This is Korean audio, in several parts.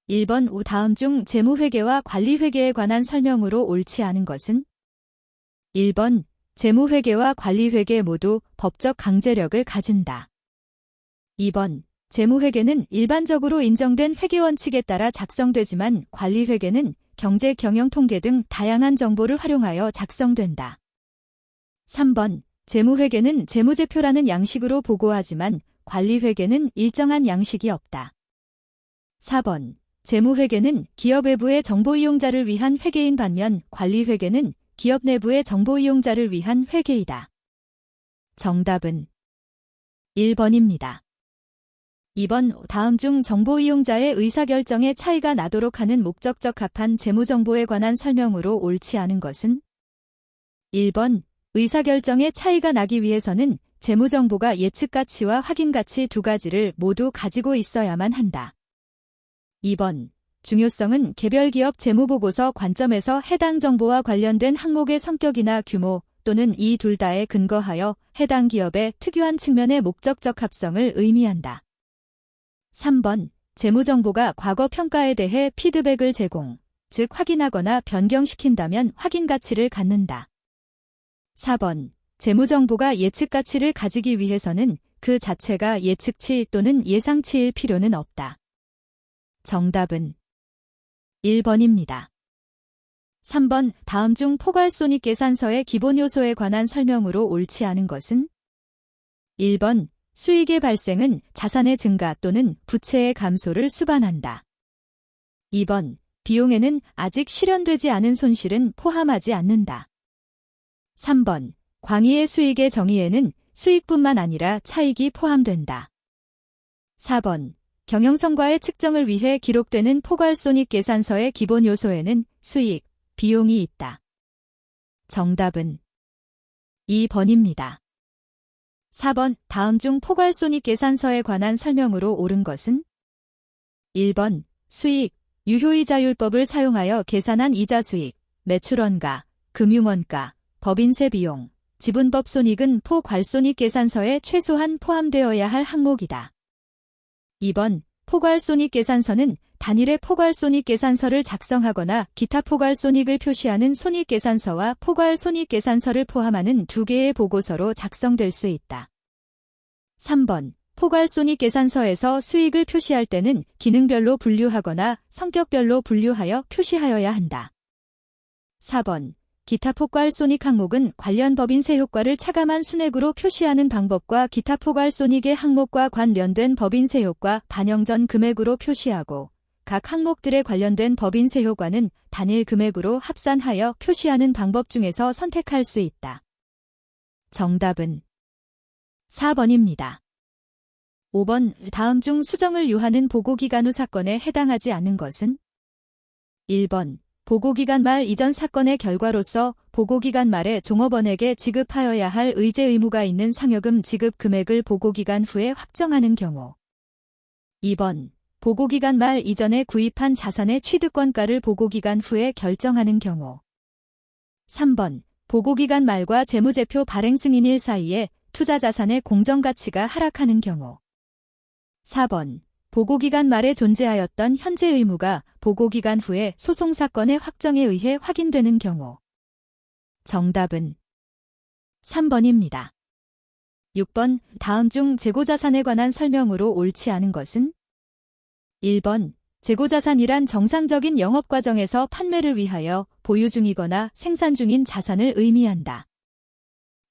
1번 다음 중 재무회계와 관리회계에 관한 설명으로 옳지 않은 것은? 1번 재무회계와 관리회계 모두 법적 강제력을 가진다. 2번 재무회계는 일반적으로 인정된 회계원칙에 따라 작성되지만 관리회계는 경제, 경영, 통계 등 다양한 정보를 활용하여 작성된다. 3번 재무회계는 재무제표라는 양식으로 보고하지만 관리회계는 일정한 양식이 없다. 4번 재무회계는 기업 외부의 정보 이용자를 위한 회계인 반면 관리회계는 기업 내부의 정보 이용자를 위한 회계이다. 정답은 1번입니다. 2번 다음 중 정보 이용자의 의사결정에 차이가 나도록 하는 목적적 합한 재무정보에 관한 설명으로 옳지 않은 것은? 1번 의사결정에 차이가 나기 위해서는 재무정보가 예측가치와 확인가치 두 가지를 모두 가지고 있어야만 한다. 2번 중요성은 개별 기업 재무보고서 관점에서 해당 정보와 관련된 항목의 성격이나 규모 또는 이 둘 다에 근거하여 해당 기업의 특유한 측면의 목적적 합성을 의미한다. 3번 재무정보가 과거 평가에 대해 피드백을 제공, 즉 확인하거나 변경시킨다면 확인가치를 갖는다. 4번 재무정보가 예측가치를 가지기 위해서는 그 자체가 예측치 또는 예상치일 필요는 없다. 정답은 1번입니다. 3번 다음 중 포괄손익계산서의 기본 요소에 관한 설명으로 옳지 않은 것은? 1번 수익의 발생은 자산의 증가 또는 부채의 감소를 수반한다. 2번 비용에는 아직 실현되지 않은 손실은 포함하지 않는다. 3번 광의의 수익의 정의에는 수익뿐만 아니라 차익이 포함된다. 4번 경영성과의 측정을 위해 기록되는 포괄손익계산서의 기본 요소에는 수익, 비용이 있다. 정답은 2번입니다. 4번 다음 중 포괄손익계산서에 관한 설명으로 옳은 것은? 1번 수익, 유효이자율법을 사용하여 계산한 이자수익, 매출원가, 금융원가, 법인세 비용, 지분법 손익은 포괄손익계산서에 최소한 포함되어야 할 항목이다. 2번 포괄손익계산서는 단일의 포괄손익계산서를 작성하거나 기타 포괄손익을 표시하는 손익계산서와 포괄손익계산서를 포함하는 두 개의 보고서로 작성될 수 있다. 3번 포괄손익계산서에서 수익을 표시할 때는 기능별로 분류하거나 성격별로 분류하여 표시하여야 한다. 4번 기타 포괄손익 항목은 관련 법인세 효과를 차감한 순액으로 표시하는 방법과 기타 포괄손익의 항목과 관련된 법인세 효과 반영 전 금액으로 표시하고 각 항목들에 관련된 법인세 효과는 단일 금액으로 합산하여 표시하는 방법 중에서 선택할 수 있다. 정답은 4번입니다. 5번 다음 중 수정을 요하는 보고기간 후 사건에 해당하지 않는 것은? 1번 보고기간 말 이전 사건의 결과로서 보고기간 말에 종업원에게 지급하여야 할 의제 의무가 있는 상여금 지급 금액을 보고기간 후에 확정하는 경우. 2번 보고기간 말 이전에 구입한 자산의 취득권가를 보고기간 후에 결정하는 경우. 3번 보고기간 말과 재무제표 발행 승인일 사이에 투자자산의 공정가치가 하락하는 경우. 4번 보고기간 말에 존재하였던 현재 의무가 보고기간 후에 소송사건의 확정에 의해 확인되는 경우. 정답은 3번입니다. 6번 다음 중 재고자산에 관한 설명으로 옳지 않은 것은? 1번 재고자산이란 정상적인 영업과정에서 판매를 위하여 보유 중이거나 생산 중인 자산을 의미한다.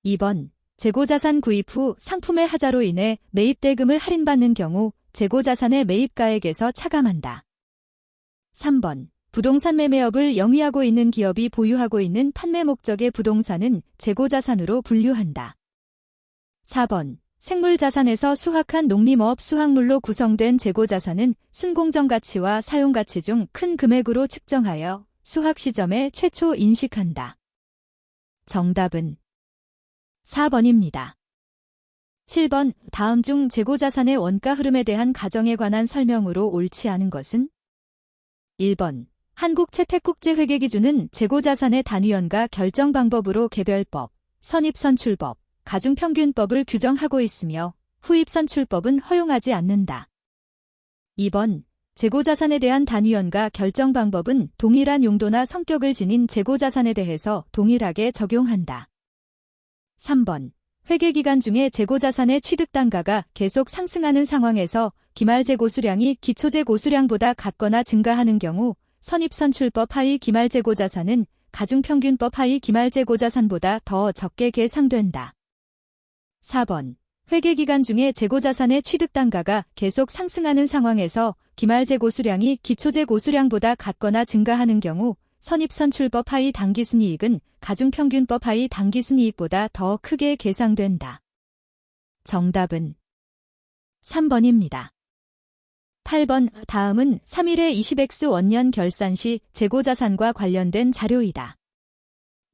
2번 재고자산 구입 후 상품의 하자로 인해 매입대금을 할인받는 경우 재고자산의 매입가액에서 차감한다. 3번 부동산 매매업을 영위하고 있는 기업이 보유하고 있는 판매 목적의 부동산은 재고자산으로 분류한다. 4번 생물자산에서 수확한 농림어업 수확물로 구성된 재고자산은 순공정가치와 사용가치 중 큰 금액으로 측정하여 수확 시점에 최초 인식한다. 정답은 4번입니다. 7번 다음 중 재고자산의 원가 흐름에 대한 가정에 관한 설명으로 옳지 않은 것은? 1번 한국채택국제회계기준은 재고자산의 단위원가 결정 방법으로 개별법, 선입선출법, 가중평균법을 규정하고 있으며 후입선출법은 허용하지 않는다. 2번 재고자산에 대한 단위원과 결정 방법은 동일한 용도나 성격을 지닌 재고자산에 대해서 동일하게 적용한다. 3번. 회계기간 중에 재고자산의 취득단가가 계속 상승하는 상황에서 기말재고수량이 기초재고수량보다 같거나 증가하는 경우 선입선출법 하의 기말재고자산은 가중평균법 하의 기말재고자산보다 더 적게 계상된다. 4번. 회계기간 중에 재고자산의 취득단가가 계속 상승하는 상황에서 기말재고수량이 기초재고수량보다 같거나 증가하는 경우 선입선출법 하의 당기순이익은 가중평균법 하의 당기순이익보다 더 크게 계상된다. 정답은 3번입니다. 8번. 다음은 3일의 20X 원년 결산 시 재고자산과 관련된 자료이다.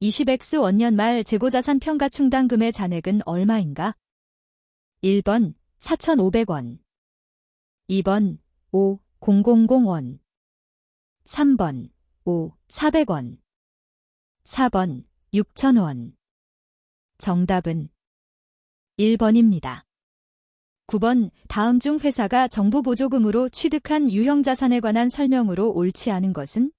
20X 원년 말 재고자산 평가충당금의 잔액은 얼마인가? 1번 4,500원 2번 5,000원 3번 5,400원 4번 6,000원 정답은 1번입니다. 9번. 다음 중 회사가 정부 보조금으로 취득한 유형자산에 관한 설명으로 옳지 않은 것은?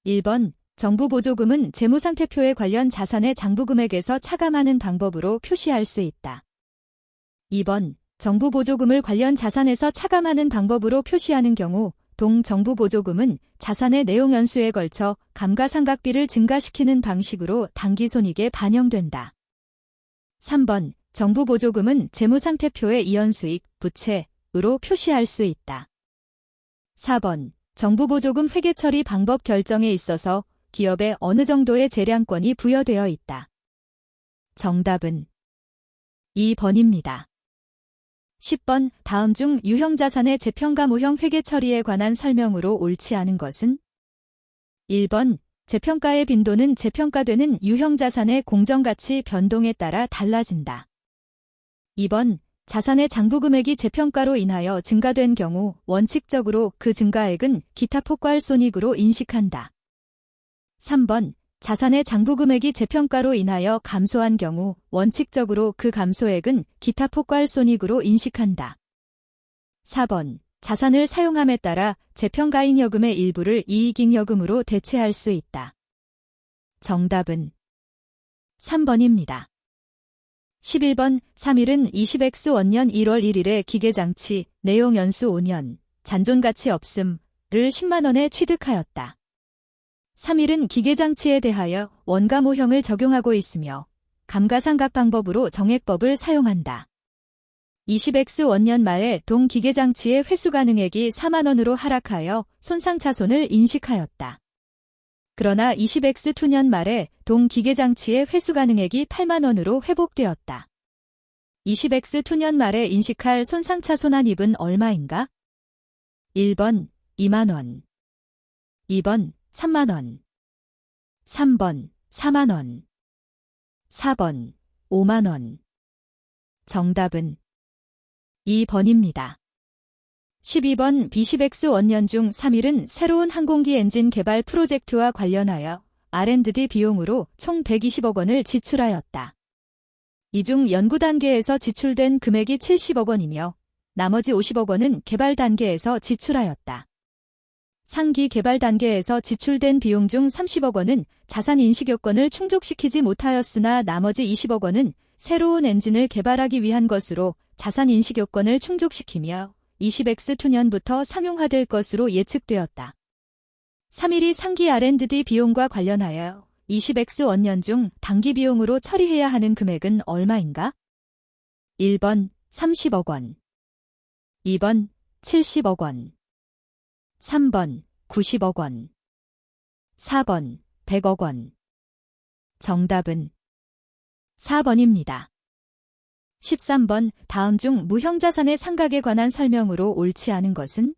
1번. 정부 보조금은 재무상태표에 관련 자산의 장부금액에서 차감하는 방법으로 표시할 수 있다. 2번. 정부 보조금을 관련 자산에서 차감하는 방법으로 표시하는 경우 동정부 보조금은 자산의 내용 연수에 걸쳐 감가상각비를 증가시키는 방식으로 당기손익에 반영된다. 3번. 정부 보조금은 재무상태표의 이연수익, 부채으로 표시할 수 있다. 4번. 정부 보조금 회계 처리 방법 결정에 있어서 기업에 어느 정도의 재량권이 부여되어 있다. 정답은 2번입니다. 10번. 다음 중 유형자산의 재평가모형 회계 처리에 관한 설명으로 옳지 않은 것은? 1번. 재평가의 빈도는 재평가되는 유형자산의 공정가치 변동에 따라 달라진다. 2번. 자산의 장부금액이 재평가로 인하여 증가된 경우 원칙적으로 그 증가액은 기타 폭발손익으로 인식한다. 3번. 자산의 장부금액이 재평가로 인하여 감소한 경우 원칙적으로 그 감소액은 기타 폭발손익으로 인식한다. 4번. 자산을 사용함에 따라 재평가잉여금의 일부를 이익잉여금으로 대체할 수 있다. 정답은 3번입니다. 11번. 3일은 20X 원년 1월 1일에 기계장치, 내용 연수 5년, 잔존가치 없음을 10만원에 취득하였다. 3일은 기계장치에 대하여 원가모형을 적용하고 있으며 감가상각 방법으로 정액법을 사용한다. 20X 원년 말에 동기계장치의 회수가능액이 4만원으로 하락하여 손상차손을 인식하였다. 그러나 20X 2년 말에 동기계장치의 회수가능액이 8만원으로 회복되었다. 20X 2년 말에 인식할 손상차손한입은 얼마인가? 1번 2만원 2번 3만원 3번 4만원 4번 5만원 정답은 2번입니다. 12번. B10X 원년 중 3일은 새로운 항공기 엔진 개발 프로젝트와 관련하여 R&D 비용으로 총 120억 원을 지출하였다. 이 중 연구 단계에서 지출된 금액이 70억 원이며 나머지 50억 원은 개발 단계에서 지출하였다. 상기 개발 단계에서 지출된 비용 중 30억 원은 자산 인식 요건을 충족시키지 못하였으나 나머지 20억 원은 새로운 엔진을 개발하기 위한 것으로 자산 인식 요건을 충족시키며 20X 2년부터 상용화될 것으로 예측되었다. 3일이 상기 R&D 비용과 관련하여 20X 원년 중 당기 비용으로 처리해야 하는 금액은 얼마인가? 1번 30억 원 2번 70억 원 3번 90억 원 4번 100억 원 정답은 4번입니다. 13번. 다음 중 무형자산의 상각에 관한 설명으로 옳지 않은 것은?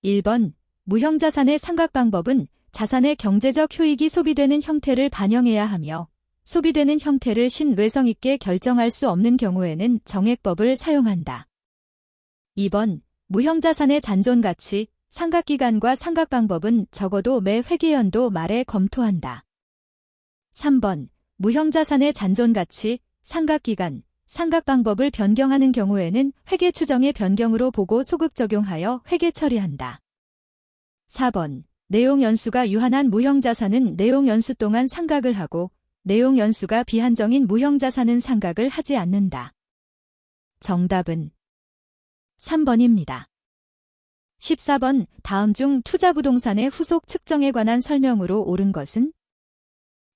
1번. 무형자산의 상각 방법은 자산의 경제적 효익이 소비되는 형태를 반영해야 하며 소비되는 형태를 신뢰성 있게 결정할 수 없는 경우에는 정액법을 사용한다. 2번. 무형자산의 잔존가치, 상각기간과 상각방법은 적어도 매 회계연도 말에 검토한다. 3번. 무형자산의 잔존가치, 상각기간, 상각 방법을 변경하는 경우에는 회계 추정의 변경으로 보고 소급 적용하여 회계 처리한다. 4번. 내용 연수가 유한한 무형자산은 내용 연수 동안 상각을 하고 내용 연수가 비한정인 무형자산은 상각을 하지 않는다. 정답은 3번입니다. 14번. 다음 중 투자부동산의 후속 측정에 관한 설명으로 옳은 것은?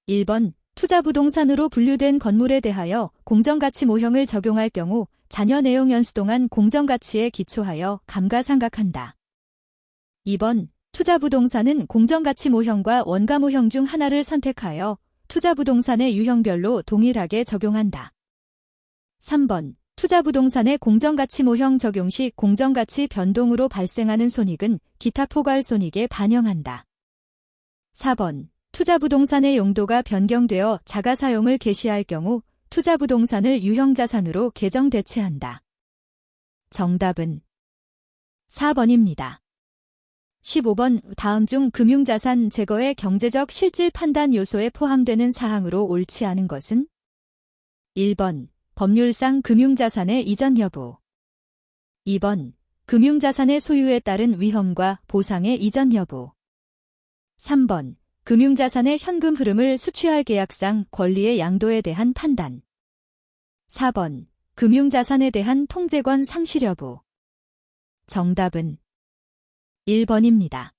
1번. 투자부동산으로 분류된 건물에 대하여 공정가치 모형을 적용할 경우 잔여 내용 연수 동안 공정가치에 기초하여 감가상각한다. 2번. 투자부동산은 공정가치 모형과 원가 모형 중 하나를 선택하여 투자부동산의 유형별로 동일하게 적용한다. 3번. 투자부동산의 공정가치 모형 적용 시 공정가치 변동으로 발생하는 손익은 기타 포괄손익에 반영한다. 4번. 투자부동산의 용도가 변경되어 자가사용을 개시할 경우 투자부동산을 유형자산으로 개정 대체한다. 정답은 4번입니다. 15번. 다음 중 금융자산 제거의 경제적 실질 판단 요소에 포함되는 사항으로 옳지 않은 것은? 1번. 법률상 금융자산의 이전 여부. 2번. 금융자산의 소유에 따른 위험과 보상의 이전 여부. 3번. 금융자산의 현금 흐름을 수취할 계약상 권리의 양도에 대한 판단. 4번. 금융자산에 대한 통제권 상실 여부. 정답은 1번입니다.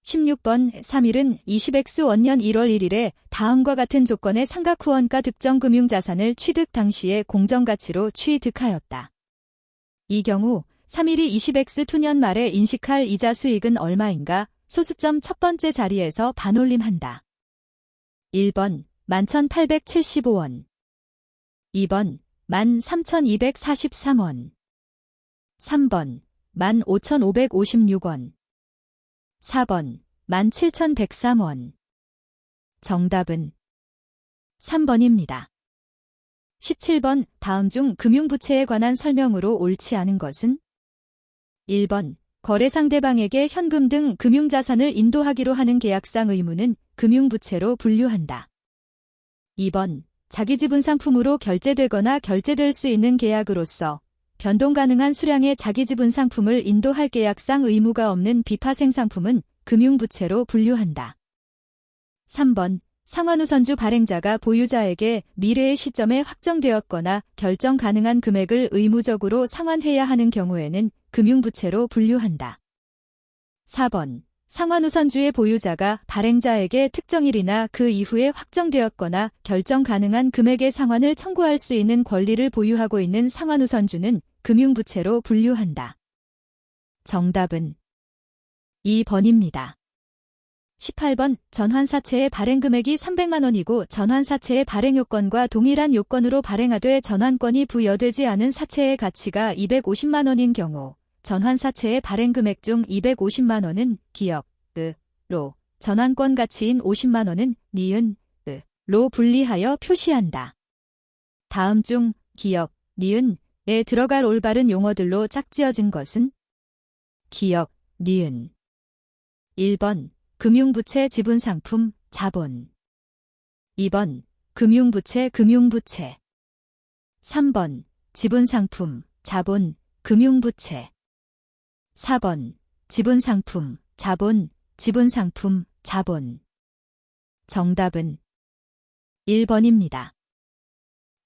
16번. 3일은 20X 원년 1월 1일에 다음과 같은 조건의 상각 후원가 특정 금융자산을 취득 당시의 공정가치로 취득하였다. 이 경우 3일이 20X 투년 말에 인식할 이자 수익은 얼마인가? 소수점 첫 번째 자리에서 반올림한다. 1번. 11,875원. 2번. 13,243원. 3번. 15,556원. 4번. 17,103원. 정답은 3번입니다. 17번. 다음 중 금융부채에 관한 설명으로 옳지 않은 것은? 1번. 거래 상대방에게 현금 등 금융자산을 인도하기로 하는 계약상 의무는 금융부채로 분류한다. 2번. 자기지분 상품으로 결제되거나 결제될 수 있는 계약으로서 변동 가능한 수량의 자기지분 상품을 인도할 계약상 의무가 없는 비파생 상품은 금융부채로 분류한다. 3번. 상환우선주 발행자가 보유자에게 미래의 시점에 확정되었거나 결정 가능한 금액을 의무적으로 상환해야 하는 경우에는 금융부채로 분류한다. 4번. 상환우선주의 보유자가 발행자에게 특정일이나 그 이후에 확정되었거나 결정 가능한 금액의 상환을 청구할 수 있는 권리를 보유하고 있는 상환우선주는 금융부채로 분류한다. 정답은 2번입니다. 18번. 전환사채의 발행금액이 300만원이고 전환사채의 발행요건과 동일한 요건으로 발행하되 전환권이 부여되지 않은 사채의 가치가 250만원인 경우 전환사채의 발행금액 중 250만원은 기역, 로, 전환권 가치인 50만원은 니은, 로 분리하여 표시한다. 다음 중 기역, 니은에 들어갈 올바른 용어들로 짝지어진 것은? 기역, 니은. 1번. 금융부채 지분상품, 자본. 2번. 금융부채 금융부채. 3번. 지분상품, 자본, 금융부채. 4번. 지분상품, 자본, 지분상품, 자본. 정답은 1번입니다.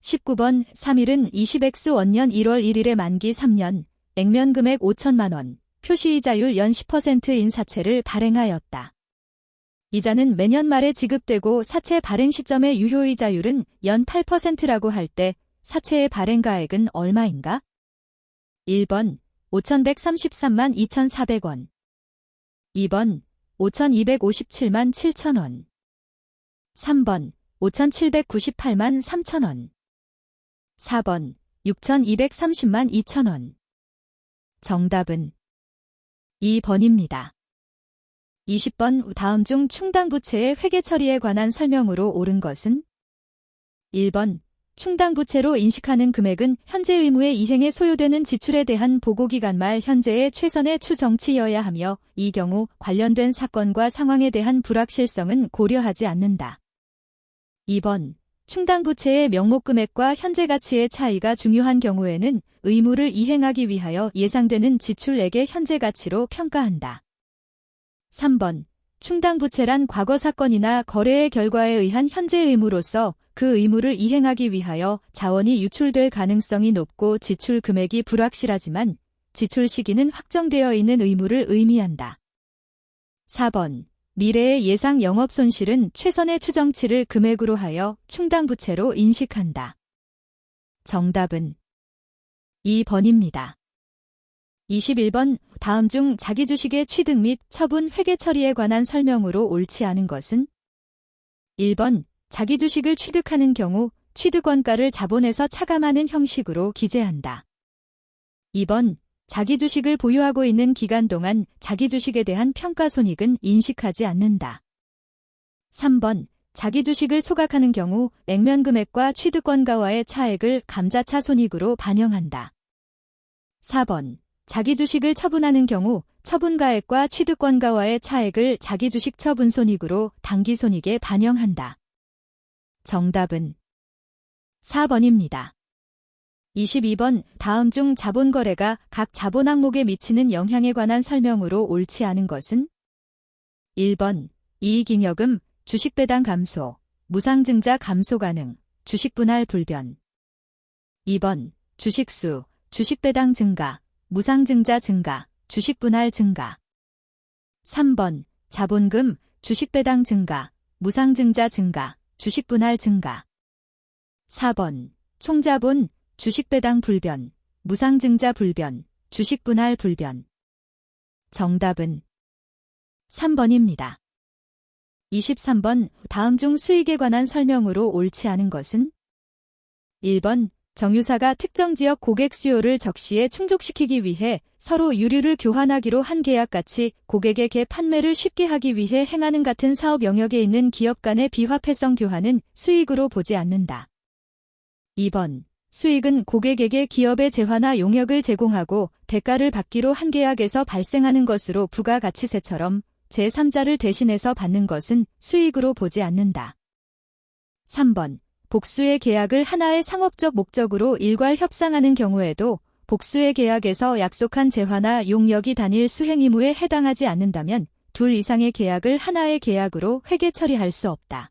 19번. 3일은 20X 원년 1월 1일에 만기 3년, 액면금액 5천만원, 표시이자율 연 10%인 사채를 발행하였다. 이자는 매년 말에 지급되고 사채 발행 시점의 유효이자율은 연 8%라고 할 때 사채의 발행가액은 얼마인가? 1번. 5,133만 2,400원. 2번. 5,257만 7천원. 3번. 5,798만 3천원. 4번. 6,230만 2천원. 정답은 2번입니다. 20번. 다음 중 충당부채의 회계 처리에 관한 설명으로 옳은 것은? 1번. 충당부채로 인식하는 금액은 현재 의무의 이행에 소요되는 지출에 대한 보고기간 말 현재의 최선의 추정치여야 하며 이 경우 관련된 사건과 상황에 대한 불확실성은 고려하지 않는다. 2번. 충당부채의 명목금액과 현재 가치의 차이가 중요한 경우에는 의무를 이행하기 위하여 예상되는 지출액의 현재 가치로 평가한다. 3번. 충당부채란 과거 사건이나 거래의 결과에 의한 현재 의무로서 그 의무를 이행하기 위하여 자원이 유출될 가능성이 높고 지출 금액이 불확실하지만 지출 시기는 확정되어 있는 의무를 의미한다. 4번. 미래의 예상 영업 손실은 최선의 추정치를 금액으로 하여 충당부채로 인식한다. 정답은 2번입니다. 21번. 다음 중 자기 주식의 취득 및 처분 회계 처리에 관한 설명으로 옳지 않은 것은? 1번. 자기 주식을 취득하는 경우 취득원가를 자본에서 차감하는 형식으로 기재한다. 2번. 자기 주식을 보유하고 있는 기간 동안 자기 주식에 대한 평가손익은 인식하지 않는다. 3번. 자기 주식을 소각하는 경우 액면금액과 취득원가와의 차액을 감자차 손익으로 반영한다. 4번. 자기 주식을 처분하는 경우 처분가액과 취득권가와의 차액을 자기 주식 처분 손익으로 당기손익에 반영한다. 정답은 4번입니다. 22번. 다음 중 자본거래가 각 자본 항목에 미치는 영향에 관한 설명으로 옳지 않은 것은? 1번. 이익잉여금, 주식배당 감소, 무상증자 감소 가능, 주식분할 불변. 2번. 주식수, 주식배당 증가, 무상증자 증가, 주식분할 증가. 3번. 자본금, 주식배당 증가, 무상증자 증가, 주식분할 증가. 4번. 총자본, 주식배당 불변, 무상증자 불변, 주식분할 불변. 정답은 3번입니다. 23번. 다음 중 수익에 관한 설명으로 옳지 않은 것은? 1번. 정유사가 특정 지역 고객 수요를 적시에 충족시키기 위해 서로 유류를 교환하기로 한 계약같이 고객에게 판매를 쉽게 하기 위해 행하는 같은 사업 영역에 있는 기업 간의 비화폐성 교환은 수익으로 보지 않는다. 2번. 수익은 고객에게 기업의 재화나 용역을 제공하고 대가를 받기로 한 계약에서 발생하는 것으로 부가가치세처럼 제3자를 대신해서 받는 것은 수익으로 보지 않는다. 3번. 복수의 계약을 하나의 상업적 목적으로 일괄 협상하는 경우에도 복수의 계약에서 약속한 재화나 용역이 단일 수행 의무에 해당하지 않는다면 둘 이상의 계약을 하나의 계약으로 회계 처리할 수 없다.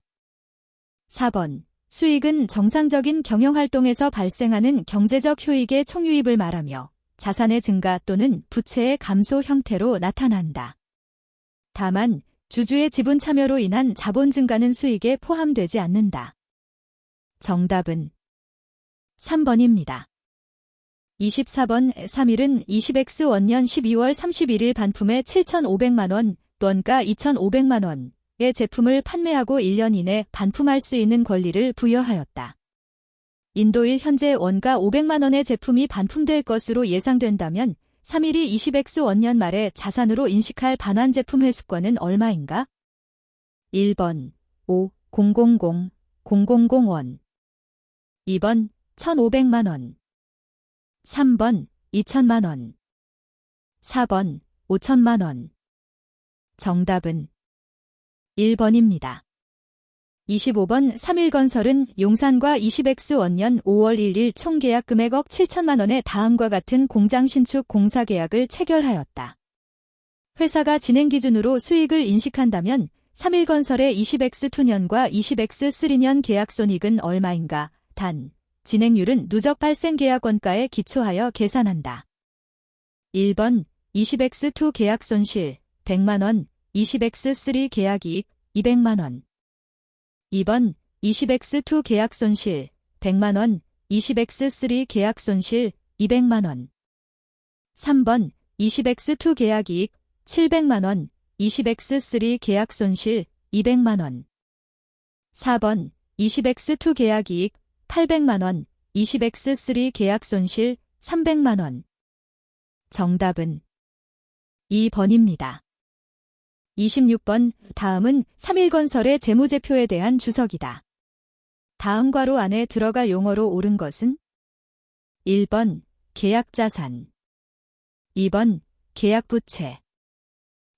4번. 수익은 정상적인 경영활동에서 발생하는 경제적 효익의 총유입을 말하며 자산의 증가 또는 부채의 감소 형태로 나타난다. 다만 주주의 지분 참여로 인한 자본 증가는 수익에 포함되지 않는다. 정답은 3번입니다. 24번. 3일은 20X 원년 12월 31일 반품에 7,500만원, 원가 2,500만원의 제품을 판매하고 1년 이내 반품할 수 있는 권리를 부여하였다. 인도일 현재 원가 500만원의 제품이 반품될 것으로 예상된다면 3일이 20X 원년 말에 자산으로 인식할 반환 제품 회수권은 얼마인가? 1번 5,000,000원 2번 1,500만원 3번 2,000만원 4번 5,000만원. 정답은 1번입니다. 25번. 3일건설은 용산과 20X 원년 5월 1일 총 계약 금액 억 7천만원의 다음과 같은 공장 신축 공사 계약을 체결하였다. 회사가 진행 기준으로 수익을 인식한다면 3일건설의 20X2년과 20X3년 계약 손익은 얼마인가? 단, 진행률은 누적 발생 계약 원가에 기초하여 계산한다. 1번 20X2 계약 손실 100만원, 20X3 계약 이익 200만원. 2번 20X2 계약 손실 100만원, 20X3 계약 손실 200만원. 3번 20X2 계약 이익 700만원, 20X3 계약 손실 200만원. 4번 20X2 계약 이익 800만원, 20X3 계약 손실 300만원. 정답은 2번입니다. 26번. 다음은 3일건설의 재무제표에 대한 주석이다. 다음 괄호 안에 들어갈 용어로 옳은 것은? 1번 계약자산, 2번 계약부채,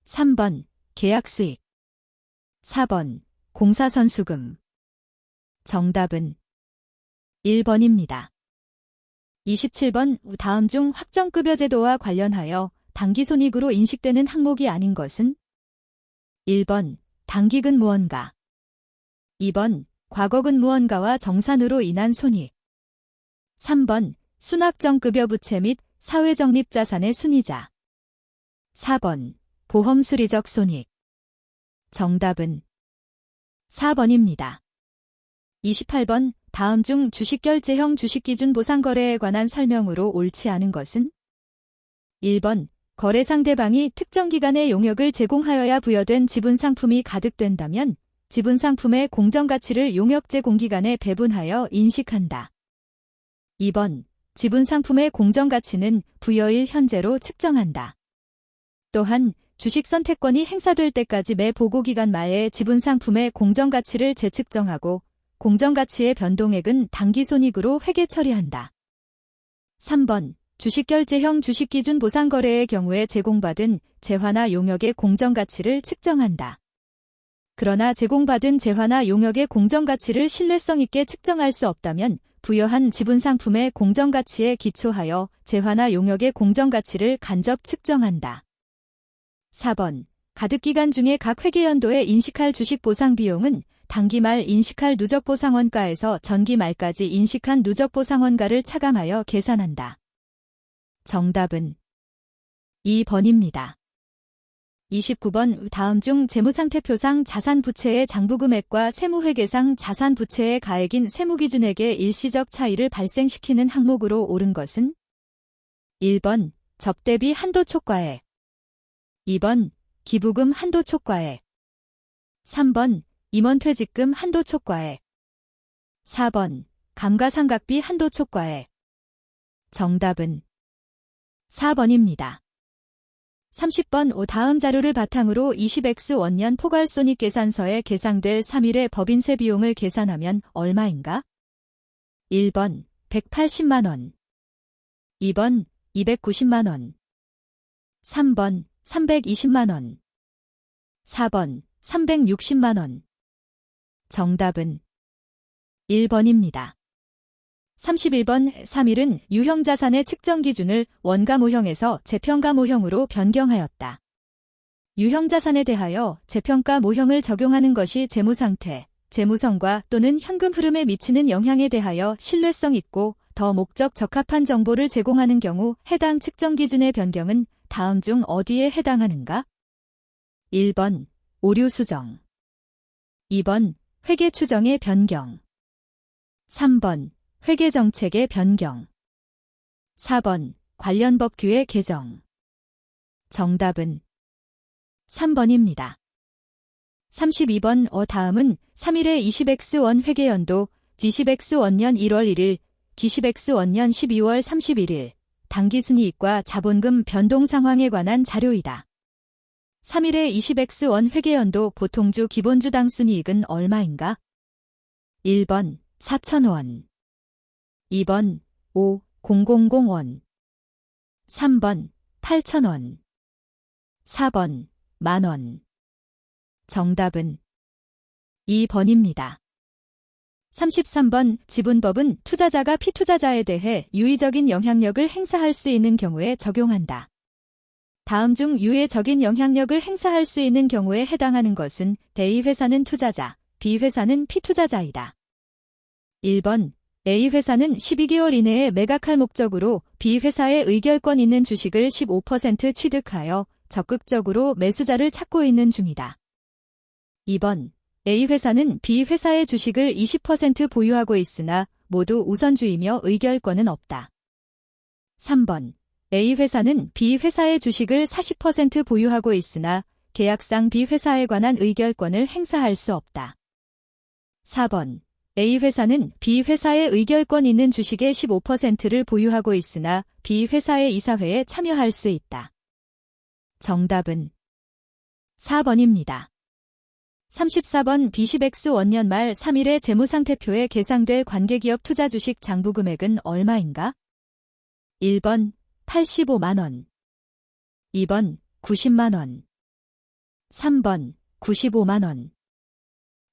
3번 계약수익, 4번 공사선수금. 정답은 1번입니다. 27번 다음 중 확정급여제도와 관련하여 당기손익으로 인식되는 항목이 아닌 것은? 1번 단기근무원가, 2번 과거근무원가와 정산으로 인한 손익, 3번 순학정급여 부채 및 사회적립자산의 순이자, 4번 보험수리적 손익. 정답은 4번입니다. 28번 다음 중 주식결제형 주식기준 보상거래에 관한 설명으로 옳지 않은 것은? 1번 거래 상대방이 특정 기간의 용역을 제공하여야 부여된 지분상품이 가득된다면 지분상품의 공정가치를 용역제 공기간에 배분하여 인식한다. 2번 지분상품의 공정가치는 부여일 현재로 측정한다. 또한 주식 선택권이 행사될 때까지 매 보고기간 말에 지분상품의 공정가치를 재측정하고 공정가치의 변동액은 당기손익으로 회계 처리한다. 3번 주식결제형 주식기준 보상거래의 경우에 제공받은 재화나 용역의 공정가치를 측정한다. 그러나 제공받은 재화나 용역의 공정가치를 신뢰성 있게 측정할 수 없다면 부여한 지분상품의 공정가치에 기초하여 재화나 용역의 공정가치를 간접 측정한다. 4번 가득기간 중에 각 회계연도에 인식할 주식 보상 비용은 단기 말 인식할 누적보상원가에서 전기 말까지 인식한 누적보상원가를 차감하여 계산한다. 정답은 2번입니다. 29번 다음 중 재무상태표상 자산부채의 장부금액과 세무회계상 자산부채의 가액인 세무기준액의 일시적 차이를 발생시키는 항목으로 옳은 것은? 1번 접대비 한도초과액, 2번 기부금 한도초과액, 3번 임원퇴직금 한도초과액, 4번 감가상각비 한도초과액. 정답은 4번입니다. 30번 다음 자료를 바탕으로 20X 원년 포괄손익계산서에 계상될 3일의 법인세 비용을 계산하면 얼마인가? 1번 180만원, 2번 290만원, 3번 320만원, 4번 360만원. 정답은 1번입니다. 31번 3일은 유형자산의 측정 기준을 원가모형에서 재평가모형으로 변경하였다. 유형자산에 대하여 재평가모형을 적용하는 것이 재무상태, 재무성과 또는 현금 흐름에 미치는 영향에 대하여 신뢰성 있고 더 목적 적합한 정보를 제공하는 경우 해당 측정 기준의 변경은 다음 중 어디에 해당하는가? 1번 오류 수정, 2번 회계 추정의 변경, 3번 회계 정책의 변경, 4번 관련 법규의 개정. 정답은 3번입니다. 32번 다음은 3일의 20X 원 회계연도, G10X 원년 1월 1일, G10X 원년 12월 31일, 당기순이익과 자본금 변동 상황에 관한 자료이다. 3일의 20X 원 회계연도 보통주 기본주당 순이익은 얼마인가? 1번 4,000원, 2번 5,000원, 3번 8,000원, 4번 만원. 정답은 2번입니다. 33번 지분법은 투자자가 피투자자에 대해 유의적인 영향력을 행사할 수 있는 경우에 적용한다. 다음 중 유의적인 영향력을 행사할 수 있는 경우에 해당하는 것은 A회사는 투자자, B회사는 피투자자이다. 1번 A회사는 12개월 이내에 매각할 목적으로 B회사의 의결권 있는 주식을 15% 취득하여 적극적으로 매수자를 찾고 있는 중이다. 2번 A회사는 B회사의 주식을 20% 보유하고 있으나 모두 우선주이며 의결권은 없다. 3번 A회사는 B회사의 주식을 40% 보유하고 있으나 계약상 B회사에 관한 의결권을 행사할 수 없다. 4번 A회사는 B회사의 의결권 있는 주식의 15%를 보유하고 있으나 B회사의 이사회에 참여할 수 있다. 정답은 4번입니다. 34번 B10X 원년 말 3일의 재무상태표에 계상될 관계기업 투자주식 장부금액은 얼마인가? 1번 85만원, 2번 90만원, 3번 95만원,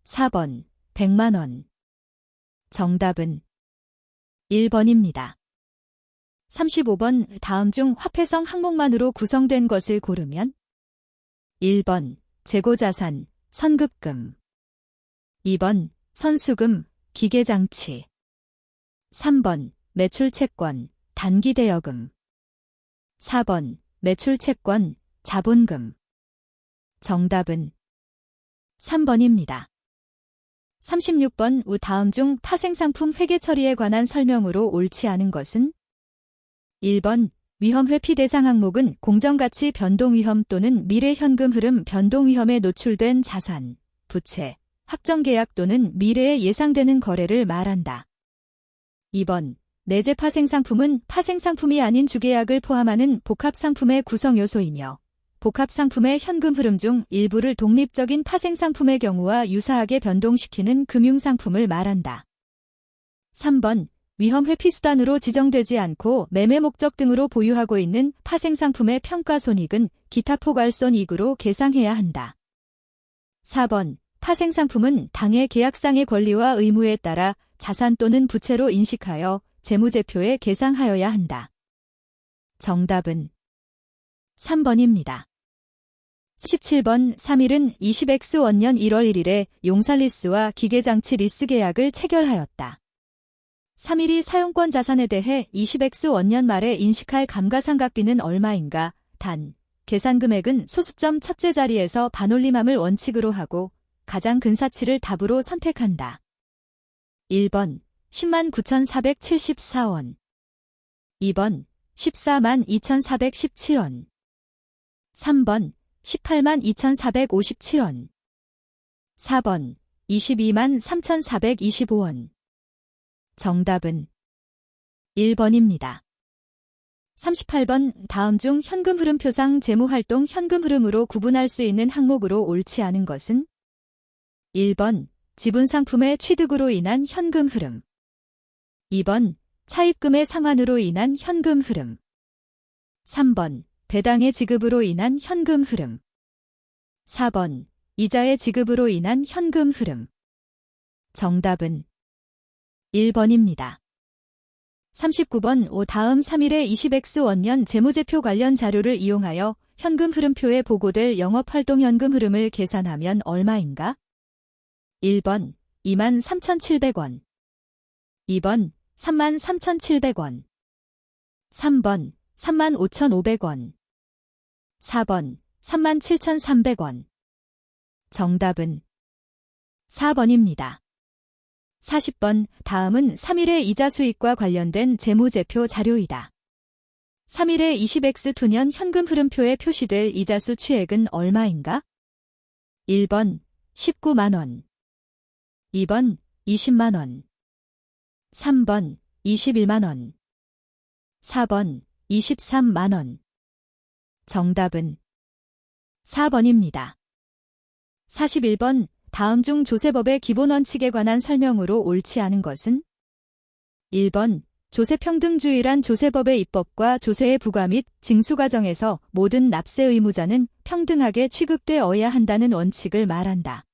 4번 100만원. 정답은 1번입니다. 35번 다음 중 화폐성 항목만으로 구성된 것을 고르면 1번 재고자산, 선급금 2번 선수금, 기계장치 3번 매출채권, 단기대여금 4번 매출채권, 자본금 정답은 3번입니다. 36번 다음 중 파생상품 회계 처리에 관한 설명으로 옳지 않은 것은 1번 위험회피 대상 항목은 공정가치 변동위험 또는 미래현금 흐름 변동위험에 노출된 자산, 부채, 확정계약 또는 미래에 예상되는 거래를 말한다. 2번 내재 파생상품은 파생상품이 아닌 주계약을 포함하는 복합상품의 구성요소이며 복합상품의 현금 흐름 중 일부를 독립적인 파생상품의 경우와 유사하게 변동시키는 금융상품을 말한다. 3번 위험회피 수단으로 지정되지 않고 매매 목적 등으로 보유하고 있는 파생상품의 평가손익은 기타 포괄손익으로 계상해야 한다. 4번 파생상품은 당해 계약상의 권리와 의무에 따라 자산 또는 부채로 인식하여 재무제표에 계상하여야 한다. 정답은 3번입니다. 17번 3일은 20X원년 1월 1일에 용산리스와 기계장치 리스 계약을 체결하였다. 3일이 사용권 자산에 대해 20X원년 말에 인식할 감가상각비는 얼마인가? 단, 계산금액은 소수점 첫째 자리에서 반올림함을 원칙으로 하고 가장 근사치를 답으로 선택한다. 1번 109,474원 2번 142,417원 3번 182,457원 4번 223,425원 정답은 1번입니다. 38번 다음 중 현금 흐름표상 재무활동 현금 흐름으로 구분할 수 있는 항목으로 옳지 않은 것은 1번 지분상품의 취득으로 인한 현금 흐름 2번 차입금의 상환으로 인한 현금 흐름 3번 배당의 지급으로 인한 현금 흐름 4번 이자의 지급으로 인한 현금 흐름 정답은 1번입니다. 39번 다음 3일의 20X원년 재무제표 관련 자료를 이용하여 현금 흐름표에 보고될 영업활동 현금 흐름을 계산하면 얼마인가? 1번 23,700원 2번 33,700원 3번 35,500원 4번 37,300원 정답은 4번입니다. 40번 다음은 3일의 이자 수익과 관련된 재무제표 자료이다. 3일의 20X2년 현금 흐름표에 표시될 이자수 취액은 얼마인가? 1번 19만원 2번 20만원 3번 21만원 4번 23만원 정답은 4번입니다. 41번 다음 중 조세법의 기본원칙에 관한 설명으로 옳지 않은 것은 1번 조세평등주의란 조세법의 입법과 조세의 부과 및 징수 과정에서 모든 납세 의무자는 평등하게 취급되어야 한다는 원칙을 말한다.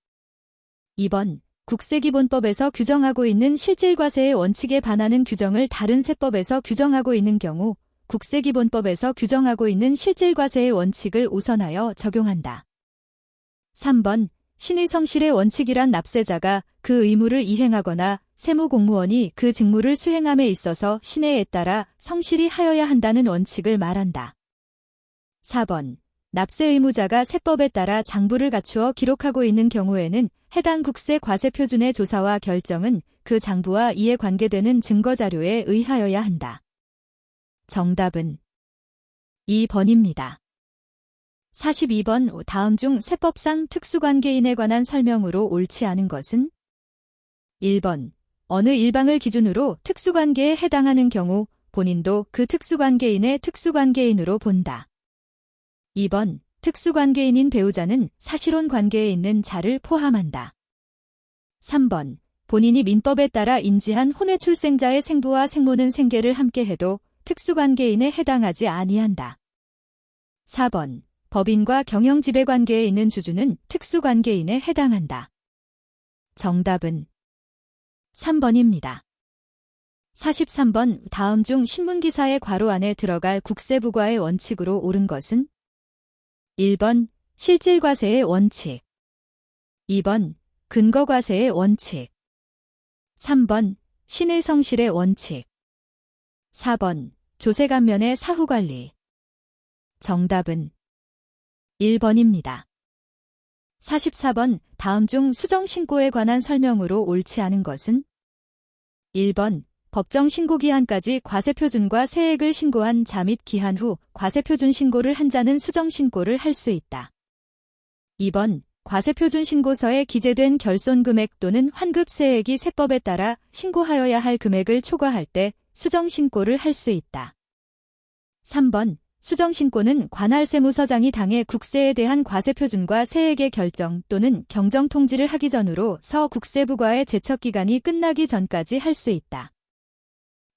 2번 국세기본법에서 규정하고 있는 실질과세의 원칙에 반하는 규정을 다른 세법에서 규정하고 있는 경우 국세기본법에서 규정하고 있는 실질과세의 원칙을 우선하여 적용한다. 3번 신의 성실의 원칙이란 납세자가 그 의무를 이행하거나 세무공무원이 그 직무를 수행함에 있어서 신의에 따라 성실히 하여야 한다는 원칙을 말한다. 4번 납세 의무자가 세법에 따라 장부를 갖추어 기록하고 있는 경우에는 해당 국세 과세표준의 조사와 결정은 그 장부와 이에 관계되는 증거자료에 의하여야 한다. 정답은 2번입니다. 42번 다음 중 세법상 특수관계인에 관한 설명으로 옳지 않은 것은 1번 어느 일방을 기준으로 특수관계에 해당하는 경우 본인도 그 특수관계인의 특수관계인으로 본다. 2번 특수관계인인 배우자는 사실혼 관계에 있는 자를 포함한다. 3번 본인이 민법에 따라 인지한 혼외 출생자의 생부와 생모는 생계를 함께해도 특수관계인에 해당하지 아니한다. 4번 법인과 경영지배관계에 있는 주주는 특수관계인에 해당한다. 정답은 3번입니다. 43번 다음 중 신문기사의 괄호 안에 들어갈 국세부과의 원칙으로 옳은 것은? 1번 실질과세의 원칙, 2번 근거과세의 원칙, 3번 신일성실의 원칙, 4번 조세간면의 사후관리. 정답은 1번입니다. 44번 다음 중 수정신고에 관한 설명으로 옳지 않은 것은? 1번 법정 신고기한까지 과세표준과 세액을 신고한 자 및 기한 후 과세표준 신고를 한 자는 수정신고를 할 수 있다. 2번 과세표준 신고서에 기재된 결손금액 또는 환급세액이 세법에 따라 신고하여야 할 금액을 초과할 때 수정신고를 할 수 있다. 3번 수정신고는 관할세무서장이 당해 국세에 대한 과세표준과 세액의 결정 또는 경정통지를 하기 전으로 서국세부과의 제척기간이 끝나기 전까지 할 수 있다.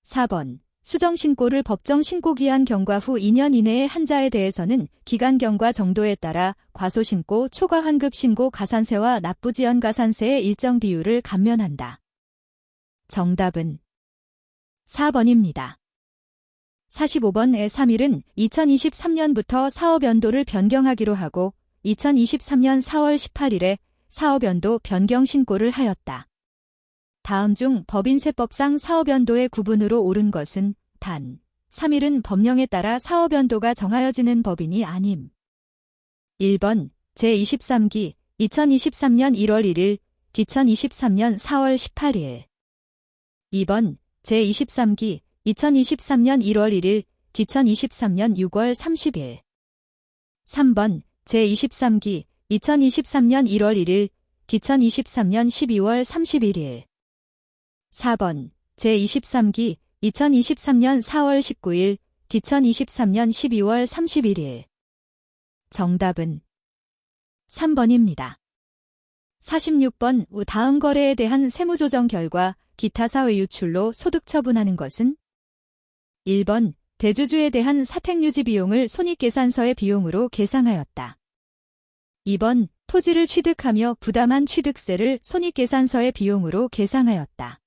4번 수정신고를 법정신고기한 경과 후 2년 이내에 한 자에 대해서는 기간 경과 정도에 따라 과소신고, 초과환급신고 가산세와 납부지연 가산세의 일정 비율을 감면한다. 정답은 4번입니다. 45번의 3일은 2023년부터 사업연도를 변경하기로 하고 2023년 4월 18일에 사업연도 변경 신고를 하였다. 다음 중 법인세법상 사업연도의 구분으로 옳은 것은 단 3일은 법령에 따라 사업연도가 정하여지는 법인이 아님. 1번 제23기 2023년 1월 1일, 2023년 4월 18일. 2번 제23기 2023년 1월 1일, 2023년 6월 30일. 3번 제23기 2023년 1월 1일, 2023년 12월 31일. 4번 제23기 2023년 4월 19일, 2023년 12월 31일. 정답은 3번입니다. 46번 다음 거래에 대한 세무조정 결과 기타 사의 유출로 소득 처분하는 것은? 1번 대주주에 대한 사택유지 비용을 손익계산서의 비용으로 계상하였다. 2번 토지를 취득하며 부담한 취득세를 손익계산서의 비용으로 계상하였다.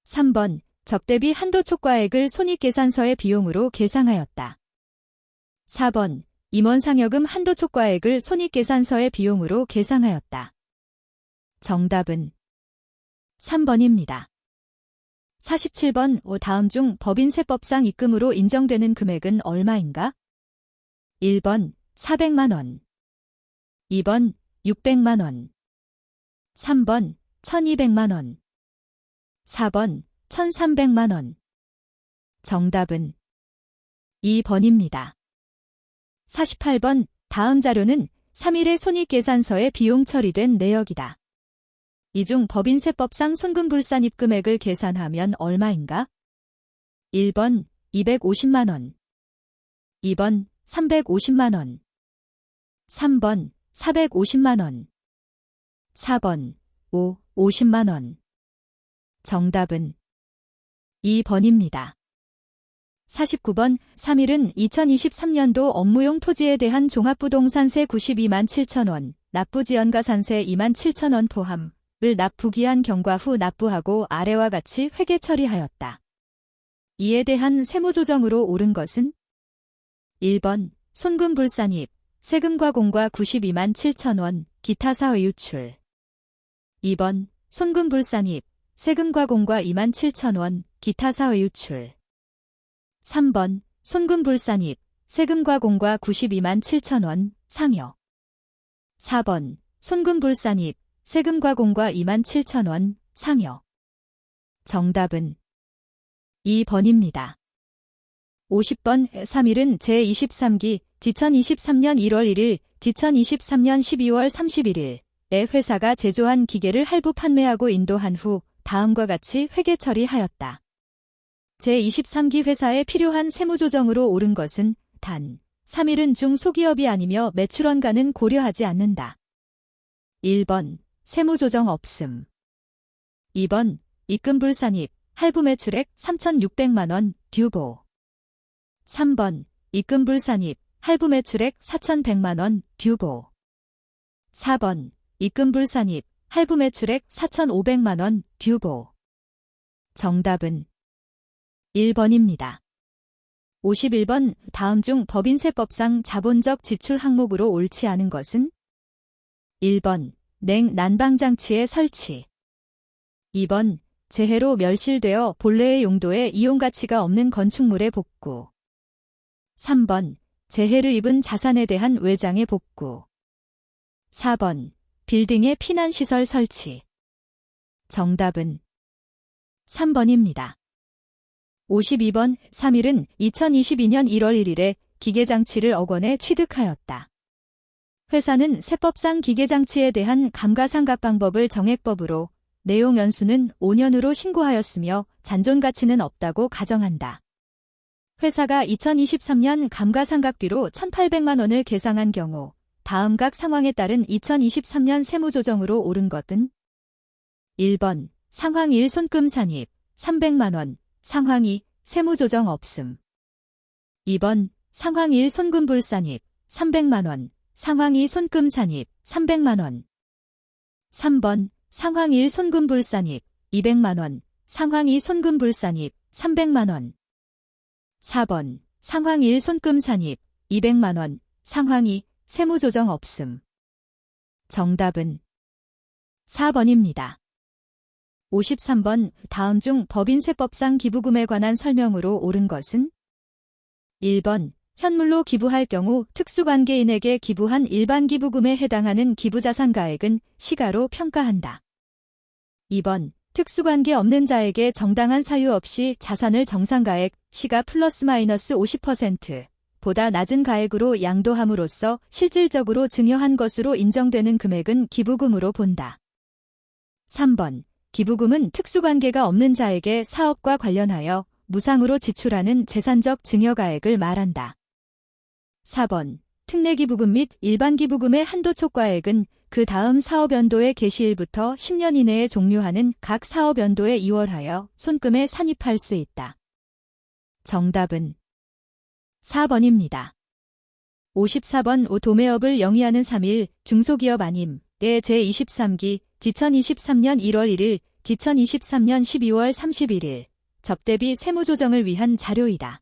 3번 적대비 한도초과액을 손익계산서의 비용으로 계상하였다. 4번 임원상여금 한도초과액을 손익계산서의 비용으로 계상하였다. 정답은 3번입니다. 47번 다음 중 법인세법상 입금으로 인정되는 금액은 얼마인가? 1번 400만원, 2번 600만원, 3번 1200만원, 4번 1300만원. 정답은 2번입니다. 48번 다음 자료는 3일의 손익계산서에 비용 처리된 내역이다. 이 중 법인세법상 손금불산 입금액을 계산하면 얼마인가? 1번 250만원, 2번 350만원, 3번 450만원, 4번 50만원. 정답은 2번입니다. 49번 3일은 2023년도 업무용 토지에 대한 종합부동산세 92만 7천원, 납부지연가산세 2만 7천원 포함을 납부기한 경과 후 납부하고 아래와 같이 회계 처리하였다. 이에 대한 세무조정으로 옳은 것은? 1번 손금불산입, 세금과 공과 92만 7천원, 기타 사의 유출. 2번 손금불산입, 세금과 공과 2만 7천원, 기타 사의 유출. 3번 손금불산입, 세금과 공과 92만 7천원, 상여. 4번 손금불산입, 세금과 공과 2만 7천원, 상여. 정답은 2번입니다. 50번 3일은 제23기 2023년 1월 1일, 2023년 12월 31일에 회사가 제조한 기계를 할부 판매하고 인도한 후 다음과 같이 회계 처리하였다. 제23기 회사에 필요한 세무조정으로 옳은 것은 단 3일은 중소기업이 아니며 매출원가는 고려하지 않는다. 1번 세무조정 없음, 2번 입금불산입, 할부매출액 3,600만원, 듀보. 3번 입금불산입, 할부매출액 4,100만원, 듀보. 4번 입금불산입, 할부매출액 4,500만원, 듀보. 정답은 1번입니다. 51번 다음 중 법인세법상 자본적 지출 항목으로 옳지 않은 것은? 1번 냉난방장치의 설치. 2번 재해로 멸실되어 본래의 용도에 이용가치가 없는 건축물의 복구. 3번 재해를 입은 자산에 대한 외장의 복구. 4번 빌딩의 피난시설 설치. 정답은 3번입니다. 52번 3일은 2022년 1월 1일에 기계장치를 억원에 취득하였다. 회사는 세법상 기계장치에 대한 감가상각 방법을 정액법으로 내용 연수는 5년으로 신고하였으며 잔존가치는 없다고 가정한다. 회사가 2023년 감가상각비로 1,800만 원을 계상한 경우 다음 각 상황에 따른 2023년 세무조정으로 옳은 것은? 1번 상황 1 손금 산입 300만 원, 상황 2 세무조정 없음. 2번 상황 1 손금 불산입 300만 원, 상황 2 손금 산입 300만 원. 3번 상황 1 손금 불산입 200만 원, 상황 2 손금 불산입 300만 원. 4번 상황 1 손금 산입 200만 원, 상황 2 세무조정 없음. 정답은 4번입니다. 53번 다음 중 법인세법상 기부금에 관한 설명으로 옳은 것은? 1번 현물로 기부할 경우 특수관계인에게 기부한 일반 기부금에 해당하는 기부자산가액은 시가로 평가한다. 2번 특수관계 없는 자에게 정당한 사유 없이 자산을 정상가액 시가 플러스 마이너스 50% 보다 낮은 가액으로 양도함으로써 실질적으로 증여한 것으로 인정되는 금액은 기부금으로 본다. 3번 기부금은 특수관계가 없는 자에게 사업과 관련하여 무상으로 지출하는 재산적 증여가액을 말한다. 4번 특례기부금 및 일반기부금의 한도 초과액은 그 다음 사업연도의 개시일부터 10년 이내에 종료하는 각 사업연도에 이월하여 손금에 산입할 수 있다. 정답은 4번입니다. 54번 도매업을 영위하는 3일 중소기업 아님 의 제23기 기천23년 1월 1일, 기천23년 12월 31일 접대비 세무조정을 위한 자료이다.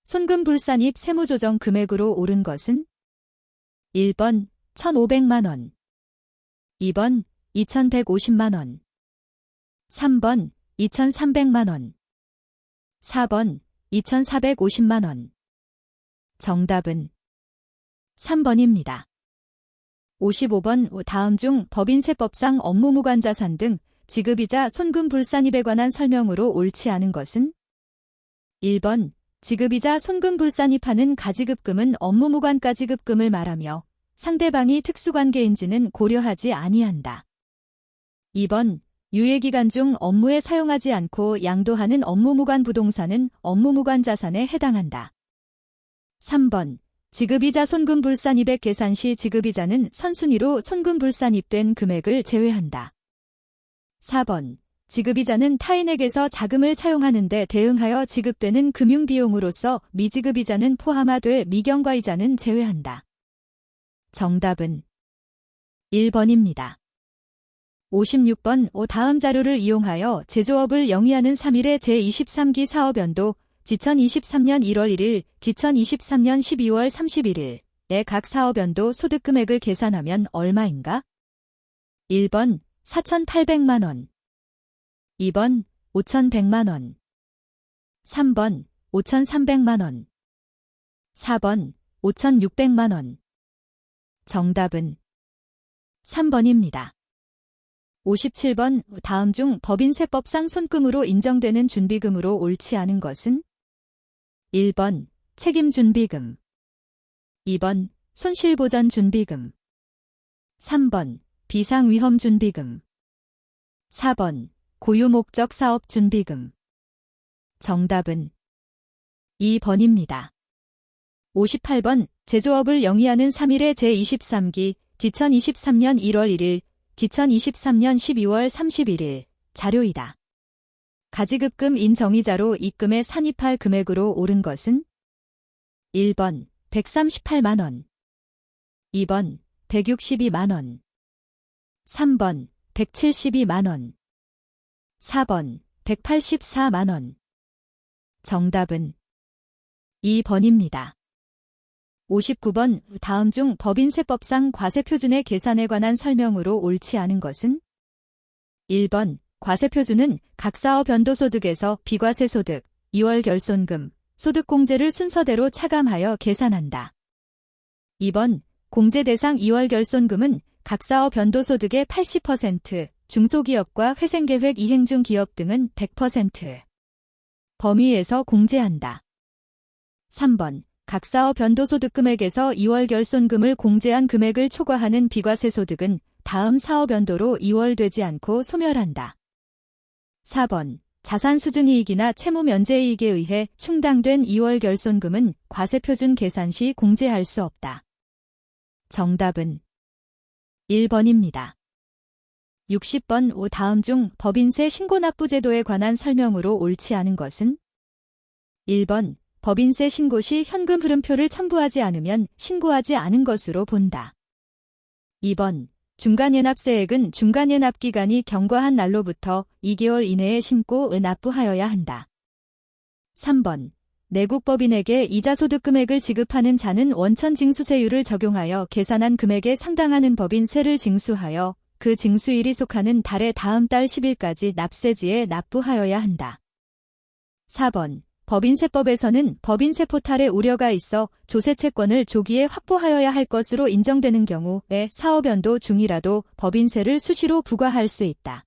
손금 불산입 세무조정 금액으로 옳은 것은? 1번 1,500만 원, 2번 2,150만 원, 3번 2,300만 원, 4번 2,450만 원. 정답은 3번입니다. 55번 다음 중 법인세법상 업무무관자산 등 지급이자 손금 불산입에 관한 설명으로 옳지 않은 것은? 1번 지급이자 손금 불산입하는 가지급금은 업무무관가지급금을 말하며 상대방이 특수관계인지는 고려하지 아니한다. 2번 유예기간 중 업무에 사용하지 않고 양도하는 업무무관 부동산은 업무무관 자산에 해당한다. 3번 지급이자 손금 불산입액 계산 시 지급이자는 선순위로 손금 불산입된 금액을 제외한다. 4번 지급이자는 타인에게서 자금을 차용하는 데 대응하여 지급되는 금융비용으로서 미지급이자는 포함하되 미경과이자는 제외한다. 정답은 1번입니다. 56번 다음 자료를 이용하여 제조업을 영위하는 3일의 제23기 사업연도 지천23년 1월 1일, 기천23년 12월 31일의 각 사업연도 소득금액을 계산하면 얼마인가? 1번 4,800만 원, 2번 5,100만 원, 3번 5,300만 원, 4번 5,600만 원. 정답은 3번입니다. 57번 다음 중 법인세법상 손금으로 인정되는 준비금으로 옳지 않은 것은? 1번 책임준비금, 2번 손실보전준비금, 3번 비상위험준비금, 4번 고유목적사업준비금. 정답은 2번입니다. 58번 제조업을 영위하는 3일의 제23기 기천23년 1월 1일, 기천23년 12월 31일 자료이다. 가지급금 인정이자로 입금에 산입할 금액으로 옳은 것은? 1번 138만 원, 2번 162만 원, 3번 172만 원, 4번 184만 원. 정답은 2번입니다. 59번 다음 중 법인세법상 과세표준의 계산에 관한 설명으로 옳지 않은 것은? 1번 과세표준은 각 사업 연도소득에서 비과세소득, 2월 결손금, 소득공제를 순서대로 차감하여 계산한다. 2번 공제 대상 2월 결손금은 각 사업 연도소득의 80%, 중소기업과 회생계획 이행 중 기업 등은 100% 범위에서 공제한다. 3번 각 사업 연도소득 금액에서 2월 결손금을 공제한 금액을 초과하는 비과세 소득은 다음 사업 연도로 2월 되지 않고 소멸한다. 4번 자산 수증이익이나 채무 면제이익에 의해 충당된 2월 결손금은 과세표준 계산 시 공제할 수 없다. 정답은 1번입니다. 60번 다음 중 법인세 신고납부제도에 관한 설명으로 옳지 않은 것은? 1번 법인세 신고 시 현금 흐름표를 첨부하지 않으면 신고하지 않은 것으로 본다. 2번 중간예납세액은 중간예납기간이 경과한 날로부터 2개월 이내에 신고 납부하여야 한다. 3번 내국법인에게 이자소득 금액을 지급하는 자는 원천징수세율을 적용하여 계산한 금액에 상당하는 법인세를 징수하여 그 징수일이 속하는 달의 다음 달 10일까지 납세지에 납부하여야 한다. 4번 법인세법에서는 법인세 포탈에 우려가 있어 조세채권을 조기에 확보하여야 할 것으로 인정되는 경우에 사업연도 중이라도 법인세를 수시로 부과할 수 있다.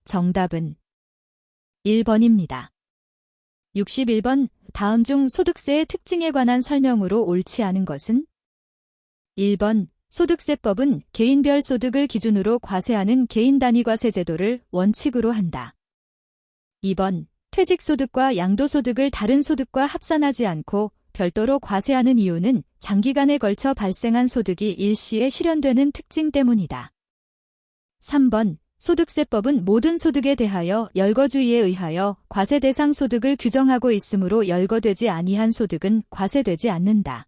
정답은 1번입니다. 61번 다음 중 소득세의 특징에 관한 설명으로 옳지 않은 것은? 1번 소득세법은 개인별 소득을 기준으로 과세하는 개인단위과세 제도를 원칙으로 한다. 2번 퇴직소득과 양도소득을 다른 소득과 합산하지 않고 별도로 과세하는 이유는 장기간에 걸쳐 발생한 소득이 일시에 실현되는 특징 때문이다. 3번 소득세법은 모든 소득에 대하여 열거주의에 의하여 과세 대상 소득을 규정하고 있으므로 열거되지 아니한 소득은 과세되지 않는다.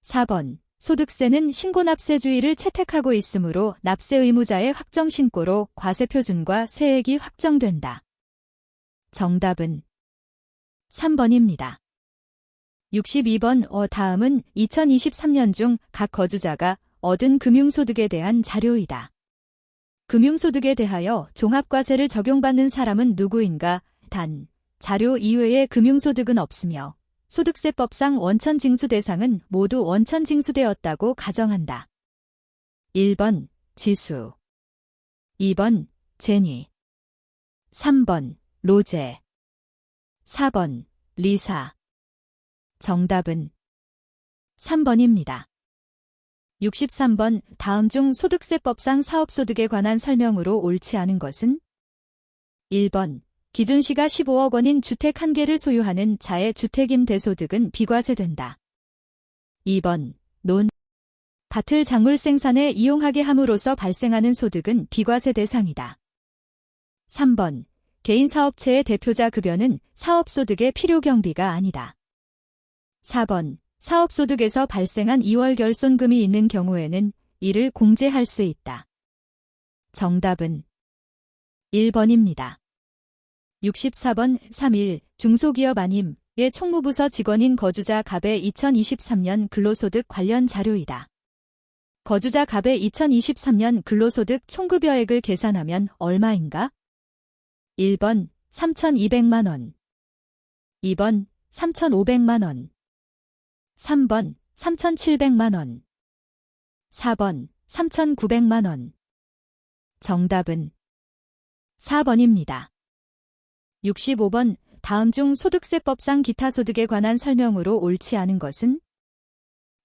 4번 소득세는 신고납세주의를 채택하고 있으므로 납세 의무자의 확정 신고로 과세표준과 세액이 확정된다. 정답은 3번입니다. 62번 다음은 2023년 중 각 거주자가 얻은 금융소득에 대한 자료이다. 금융소득에 대하여 종합과세를 적용받는 사람은 누구인가? 단, 자료 이외에 금융소득은 없으며 소득세법상 원천징수 대상은 모두 원천징수되었다고 가정한다. 1번 지수 2번 제니 3번 로제 4번 리사 정답은 3번입니다. 63번 다음 중 소득세법상 사업소득에 관한 설명으로 옳지 않은 것은? 1번 기준시가 15억 원인 주택 한 개를 소유하는 자의 주택임대소득은 비과세된다. 2번 밭을 작물 생산에 이용하게 함으로써 발생하는 소득은 비과세 대상이다. 3번 개인사업체의 대표자 급여는 사업소득의 필요경비가 아니다. 4번 사업소득에서 발생한 2월 결손금이 있는 경우에는 이를 공제할 수 있다. 정답은 1번입니다. 64번 3.1 중소기업 아님의 총무부서 직원인 거주자 갑의 2023년 근로소득 관련 자료이다. 거주자 갑의 2023년 근로소득 총급여액을 계산하면 얼마인가? 1번 3,200만원 2번 3,500만원 3번 3,700만원 4번 3,900만원 정답은 4번입니다. 65번 다음 중 소득세법상 기타 소득에 관한 설명으로 옳지 않은 것은?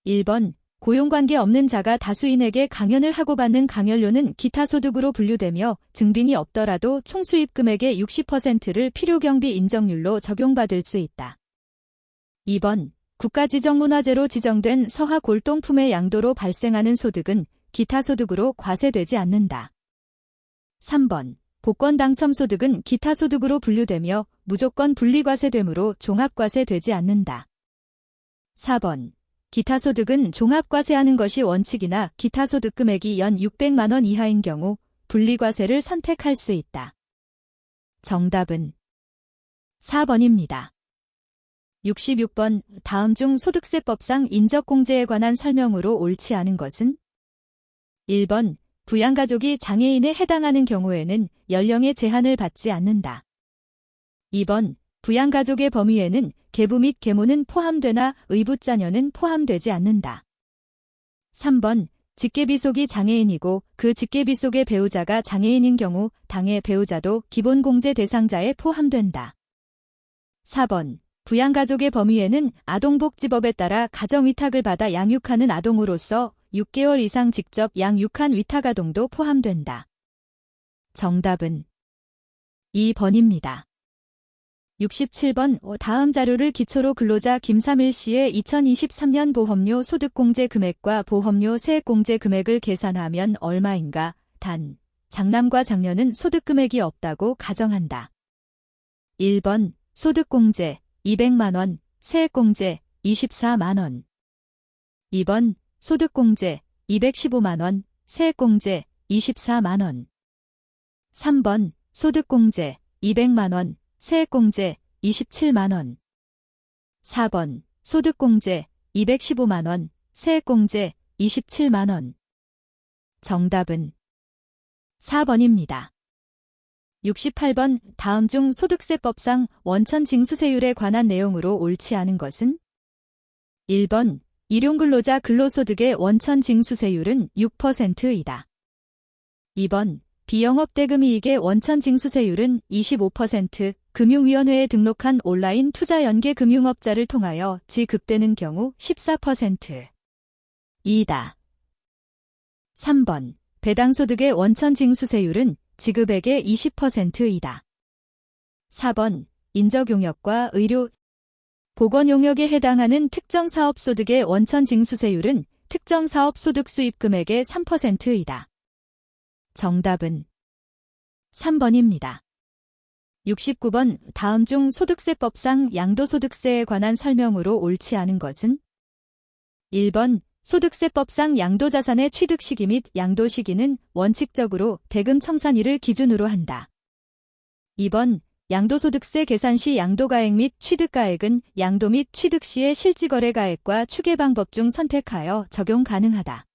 1번 고용관계 없는 자가 다수인에게 강연을 하고 받는 강연료는 기타 소득으로 분류되며 증빙이 없더라도 총수입 금액의 60%를 필요경비 인정률로 적용받을 수 있다. 2번 국가지정문화재로 지정된 서화 골동품의 양도로 발생하는 소득은 기타 소득으로 과세되지 않는다. 3번 복권 당첨 소득은 기타 소득으로 분류되며 무조건 분리과세되므로 종합과세되지 않는다. 4번 기타 소득은 종합과세하는 것이 원칙이나 기타 소득 금액이 연 600만 원 이하인 경우 분리과세를 선택할 수 있다. 정답은 4번입니다. 66번 다음 중 소득세법상 인적공제에 관한 설명으로 옳지 않은 것은? 1번 부양가족이 장애인에 해당하는 경우에는 연령의 제한을 받지 않는다. 2번 부양가족의 범위에는 계부 및 계모는 포함되나 의붓자녀는 포함되지 않는다. 3번 직계비속이 장애인이고 그 직계비속의 배우자가 장애인인 경우 당해 배우자도 기본공제 대상자에 포함된다. 4번 부양가족의 범위에는 아동복지법에 따라 가정위탁을 받아 양육하는 아동으로서 6개월 이상 직접 양육한 위탁아동도 포함된다. 정답은 2번입니다. 67번 다음 자료를 기초로 근로자 김삼일 씨의 2023년 보험료 소득공제 금액과 보험료 세액공제 금액을 계산하면 얼마인가? 단, 장남과 장녀는 소득금액이 없다고 가정한다. 1번 소득공제 200만원, 세액공제 24만원. 2번 소득공제 215만원, 세액공제 24만원. 3번 소득공제 200만원, 세액공제 27만원. 4번 소득공제 215만원, 세액공제 27만원. 정답은 4번입니다. 68번 다음 중 소득세법상 원천징수세율에 관한 내용으로 옳지 않은 것은? 1번 일용근로자 근로소득의 원천징수세율은 6%이다. 2번 비영업대금이익의 원천징수세율은 25%, 금융위원회에 등록한 온라인 투자연계금융업자를 통하여 지급되는 경우 14%. 이다. 3번 배당소득의 원천징수세율은 지급액의 20%이다. 4번 인적용역과 의료, 보건용역에 해당하는 특정사업소득의 원천징수세율은 특정사업소득 수입금액의 3%이다. 정답은 3번입니다. 69번 다음 중 소득세법상 양도소득세에 관한 설명으로 옳지 않은 것은? 1번 소득세법상 양도자산의 취득시기 및 양도시기는 원칙적으로 대금 청산일을 기준으로 한다. 2번 양도소득세 계산 시 양도가액 및 취득가액은 양도 및 취득 시의 실지거래가액과 추계방법 중 선택하여 적용 가능하다.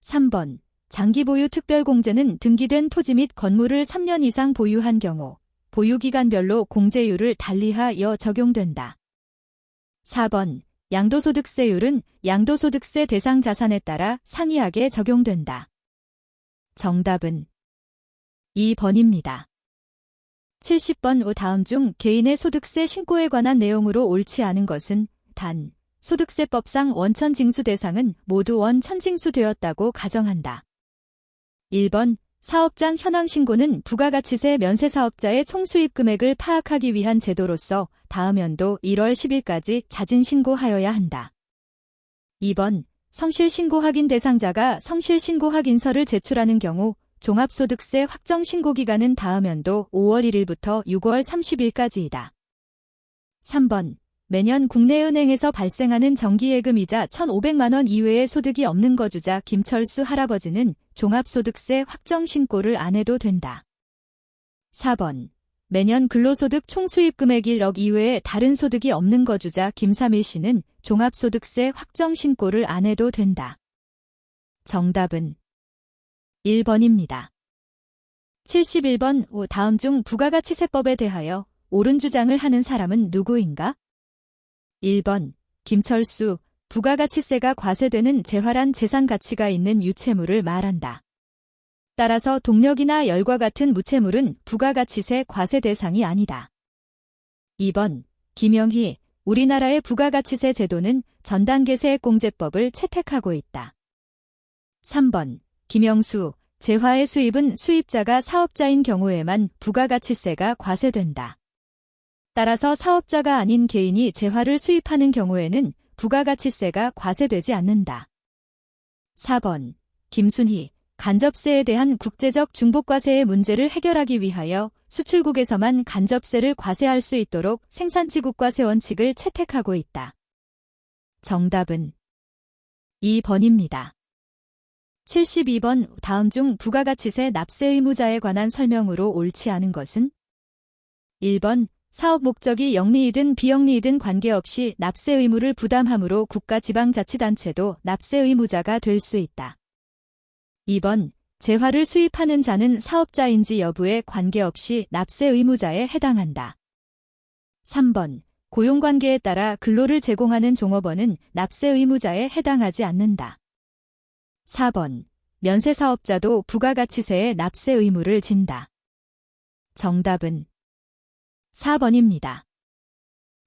3번 장기보유 특별공제는 등기된 토지 및 건물을 3년 이상 보유한 경우 보유기간별로 공제율을 달리하여 적용된다. 4번 양도소득세율은 양도소득세 대상 자산에 따라 상이하게 적용된다. 정답은 2번입니다. 70번 다음 중 개인의 소득세 신고에 관한 내용으로 옳지 않은 것은? 단, 소득세법상 원천징수 대상은 모두 원천징수되었다고 가정한다. 1번 사업장 현황신고는 부가가치세 면세사업자의 총수입 금액을 파악하기 위한 제도로서 다음 연도 1월 10일까지 자진신고하여야 한다. 2번 성실신고 확인 대상자가 성실신고 확인서를 제출하는 경우 종합소득세 확정신고기간은 다음 연도 5월 1일부터 6월 30일까지이다. 3번 매년 국내은행에서 발생하는 정기예금이자 1,500만원 이외의 소득이 없는 거주자 김철수 할아버지는 종합소득세 확정신고를 안 해도 된다. 4번 매년 근로소득 총수입 금액 1억 이외에 다른 소득이 없는 거주자 김삼일 씨는 종합소득세 확정신고를 안 해도 된다. 정답은 1번입니다. 71번 다음 중 부가가치세법에 대하여 옳은 주장을 하는 사람은 누구인가? 1번 김철수, 부가가치세가 과세되는 재활한 재산 가치가 있는 유채물을 말한다. 따라서 동력이나 열과 같은 무채물은 부가가치세 과세 대상이 아니다. 2번 김영희, 우리나라의 부가가치세 제도는 전단계세액공제법을 채택하고 있다. 3번 김영수, 재화의 수입은 수입자가 사업자인 경우에만 부가가치세가 과세된다. 따라서 사업자가 아닌 개인이 재화를 수입하는 경우에는 부가가치세가 과세되지 않는다. 4번 김순희, 간접세에 대한 국제적 중복과세의 문제를 해결하기 위하여 수출국에서만 간접세를 과세할 수 있도록 생산지국과세 원칙을 채택하고 있다. 정답은 2번입니다. 72번 다음 중 부가가치세 납세 의무자에 관한 설명으로 옳지 않은 것은? 1번 사업 목적이 영리이든 비영리이든 관계없이 납세 의무를 부담하므로 국가지방자치단체도 납세 의무자가 될 수 있다. 2번. 재화를 수입하는 자는 사업자인지 여부에 관계없이 납세 의무자에 해당한다. 3번. 고용관계에 따라 근로를 제공하는 종업원은 납세 의무자에 해당하지 않는다. 4번. 면세사업자도 부가가치세의 납세 의무를 진다. 정답은 4번입니다.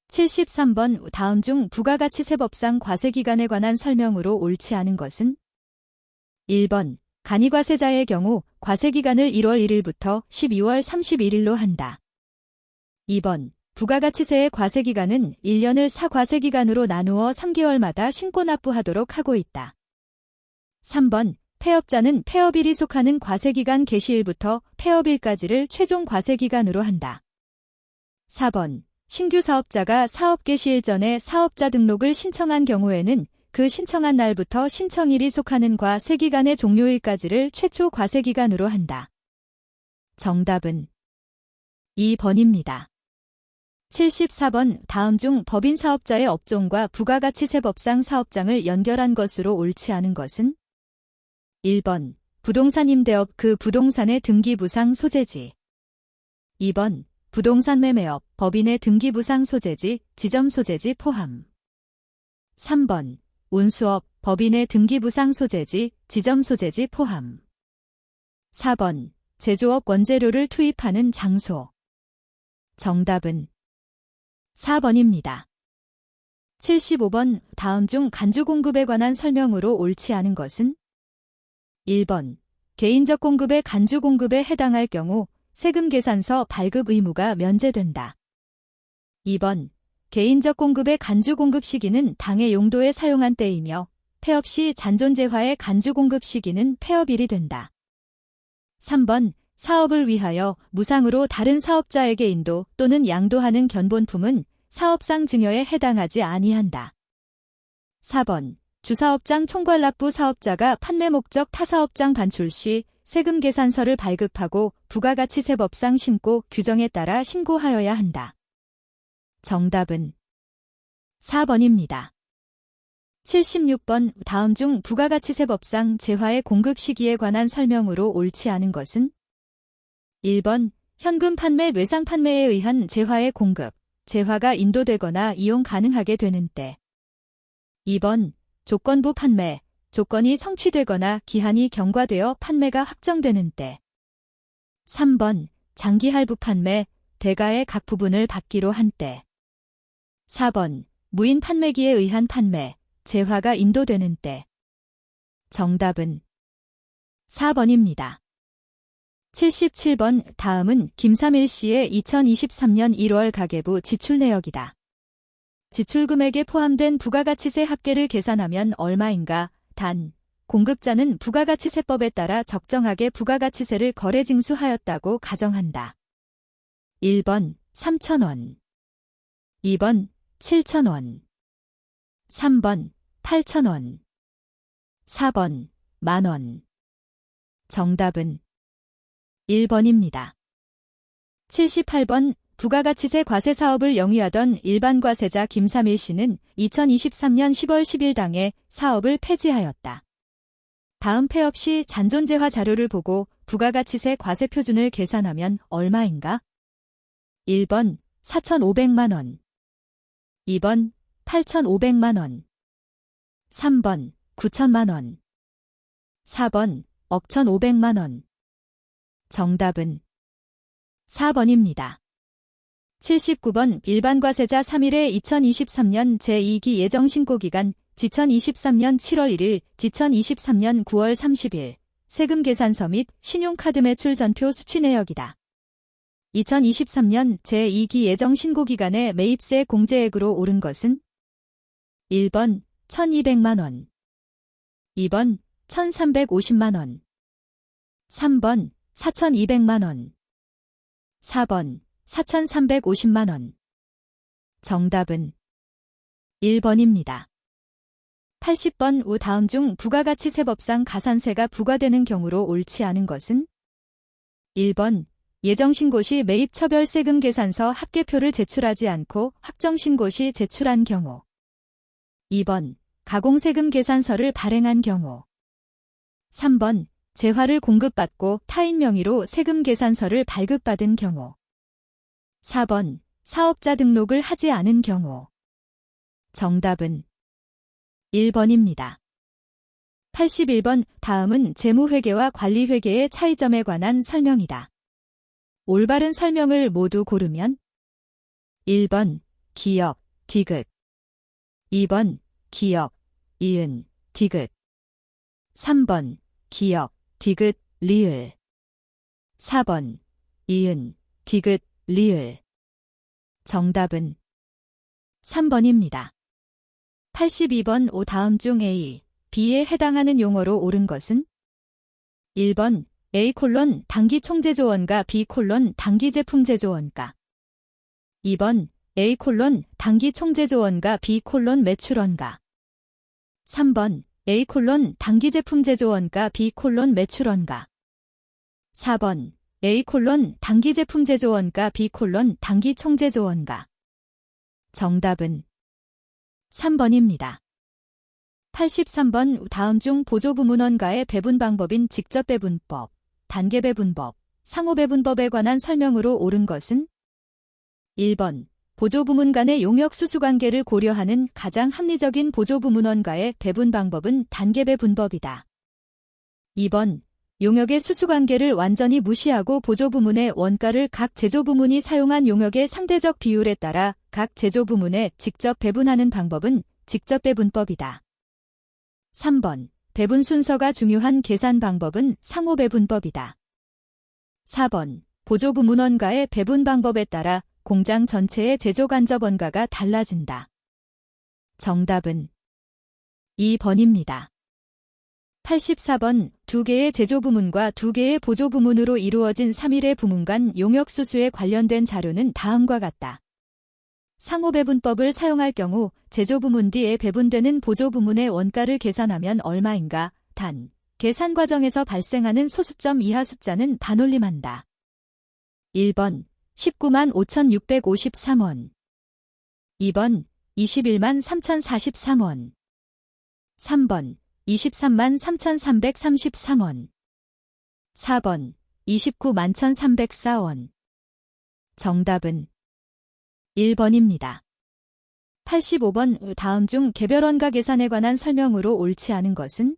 73번. 다음 중 부가가치세법상 과세기간에 관한 설명으로 옳지 않은 것은? 1번. 간이과세자의 경우 과세기간을 1월 1일부터 12월 31일로 한다. 2번. 부가가치세의 과세기간은 1년을 4과세기간으로 나누어 3개월마다 신고납부하도록 하고 있다. 3번. 폐업자는 폐업일이 속하는 과세기간 개시일부터 폐업일까지를 최종 과세기간으로 한다. 4번. 신규 사업자가 사업 개시일 전에 사업자 등록을 신청한 경우에는 그 신청한 날부터 신청일이 속하는 과세기간의 종료일까지를 최초 과세기간으로 한다. 정답은 2번입니다. 74번. 다음 중 법인 사업자의 업종과 부가가치세법상 사업장을 연결한 것으로 옳지 않은 것은? 1번. 부동산 임대업 그 부동산의 등기부상 소재지. 2번. 부동산 매매업 법인의 등기부상 소재지, 지점 소재지 포함. 3번. 운수업 법인의 등기부상 소재지, 지점 소재지 포함. 4번. 제조업 원재료를 투입하는 장소. 정답은 4번입니다. 75번. 다음 중 간주 공급에 관한 설명으로 옳지 않은 것은? 1번. 개인적 공급의 간주 공급에 해당할 경우 세금 계산서 발급 의무가 면제된다. 2번. 개인적 공급의 간주 공급 시기는 당해 용도에 사용한 때이며 폐업 시 잔존재화의 간주 공급 시기는 폐업일이 된다. 3번. 사업을 위하여 무상으로 다른 사업자에게 인도 또는 양도하는 견본품은 사업상 증여에 해당하지 아니한다. 4번. 주사업장 총괄납부 사업자가 판매 목적 타사업장 반출 시 세금 계산서를 발급하고 부가가치세법상 신고 규정에 따라 신고하여야 한다. 정답은 4번입니다. 76번. 다음 중 부가가치세법상 재화의 공급 시기에 관한 설명으로 옳지 않은 것은? 1번. 현금 판매, 외상 판매에 의한 재화의 공급, 재화가 인도되거나 이용 가능하게 되는 때. 2번. 조건부 판매, 조건이 성취되거나 기한이 경과되어 판매가 확정되는 때. 3번. 장기 할부 판매, 대가의 각 부분을 받기로 한 때. 4번. 무인 판매기에 의한 판매, 재화가 인도되는 때. 정답은 4번입니다. 77번. 다음은 김삼일 씨의 2023년 1월 가계부 지출 내역이다. 지출금액에 포함된 부가가치세 합계를 계산하면 얼마인가? 단, 공급자는 부가가치세법에 따라 적정하게 부가가치세를 거래 징수하였다고 가정한다. 1번 3,000원, 2번 7,000원, 3번 8,000원, 4번 만원. 정답은 1번입니다. 78번. 부가가치세 과세사업을 영위하던 일반과세자 김삼일 씨는 2023년 10월 10일 당에 사업을 폐지하였다. 다음 폐업 시 잔존재화 자료를 보고 부가가치세 과세표준을 계산하면 얼마인가? 1번 4,500만원, 2번 8,500만원, 3번 9,000만원, 4번 억 1,500만원. 정답은 4번입니다. 79번. 일반과세자 3일의 2023년 제2기 예정신고기간 지천23년 7월 1일, 지천23년 9월 30일 세금계산서 및 신용카드 매출 전표 수취 내역이다. 2023년 제2기 예정신고기간의 매입세 공제액으로 오른 것은? 1번 1,200만원, 2번 1,350만원, 3번 4,200만원, 4번 4,350만원. 정답은 1번입니다. 80번. 우 다음 중 부가가치세법상 가산세가 부과되는 경우로 옳지 않은 것은? 1번 예정신고 시 매입처별세금 계산서 합계표를 제출하지 않고 확정신고 시 제출한 경우. 2번. 가공세금 계산서를 발행한 경우. 3번. 재화를 공급받고 타인 명의로 세금 계산서를 발급받은 경우. 4번. 사업자 등록을 하지 않은 경우. 정답은 1번입니다. 81번. 다음은 재무회계와 관리회계의 차이점에 관한 설명이다. 올바른 설명을 모두 고르면 1번 기역, 디귿 2번 기역, 이은, 디귿 3번 기역, 디귿, 리을 4번 이은, 디귿, 리을 정답은 3번입니다. 82번. 다음 중 A, B에 해당하는 용어로 옳은 것은? 1번 A: 단기 총제조원가 B: 단기 제품 제조원가 2번 A: 단기 총제조원가 B: 매출원가 3번 A: 단기 제품 제조원가 B: 매출원가 4번 A: 단기 제품 제조원가 B: 단기 총제조원가 정답은 3번입니다. 83번. 다음 중 보조부문원가의 배분 방법인 직접배분법, 단계배분법, 상호배분법에 관한 설명으로 옳은 것은? 1번. 보조부문 간의 용역수수관계를 고려하는 가장 합리적인 보조부문원가의 배분 방법은 단계배분법이다. 2번. 용역의 수수관계를 완전히 무시하고 보조부문의 원가를 각 제조부문이 사용한 용역의 상대적 비율에 따라 각 제조부문에 직접 배분하는 방법은 직접배분법이다. 3번. 배분 순서가 중요한 계산 방법은 상호배분법이다. 4번. 보조부문원가의 배분 방법에 따라 공장 전체의 제조간접원가가 달라진다. 정답은 2번입니다. 84번. 2개의 제조부문과 2개의 보조부문으로 이루어진 3일의 부문 간 용역수수에 관련된 자료는 다음과 같다. 상호배분법을 사용할 경우 제조부문 뒤에 배분되는 보조부문의 원가를 계산하면 얼마인가? 단, 계산 과정에서 발생하는 소수점 이하 숫자는 반올림한다. 1번 19만 5,653원 2번 21만 3,043원 3번 23만 3,333원 4번 29만 1,304원 정답은 1번입니다. 85번. 다음 중 개별원가 계산에 관한 설명으로 옳지 않은 것은?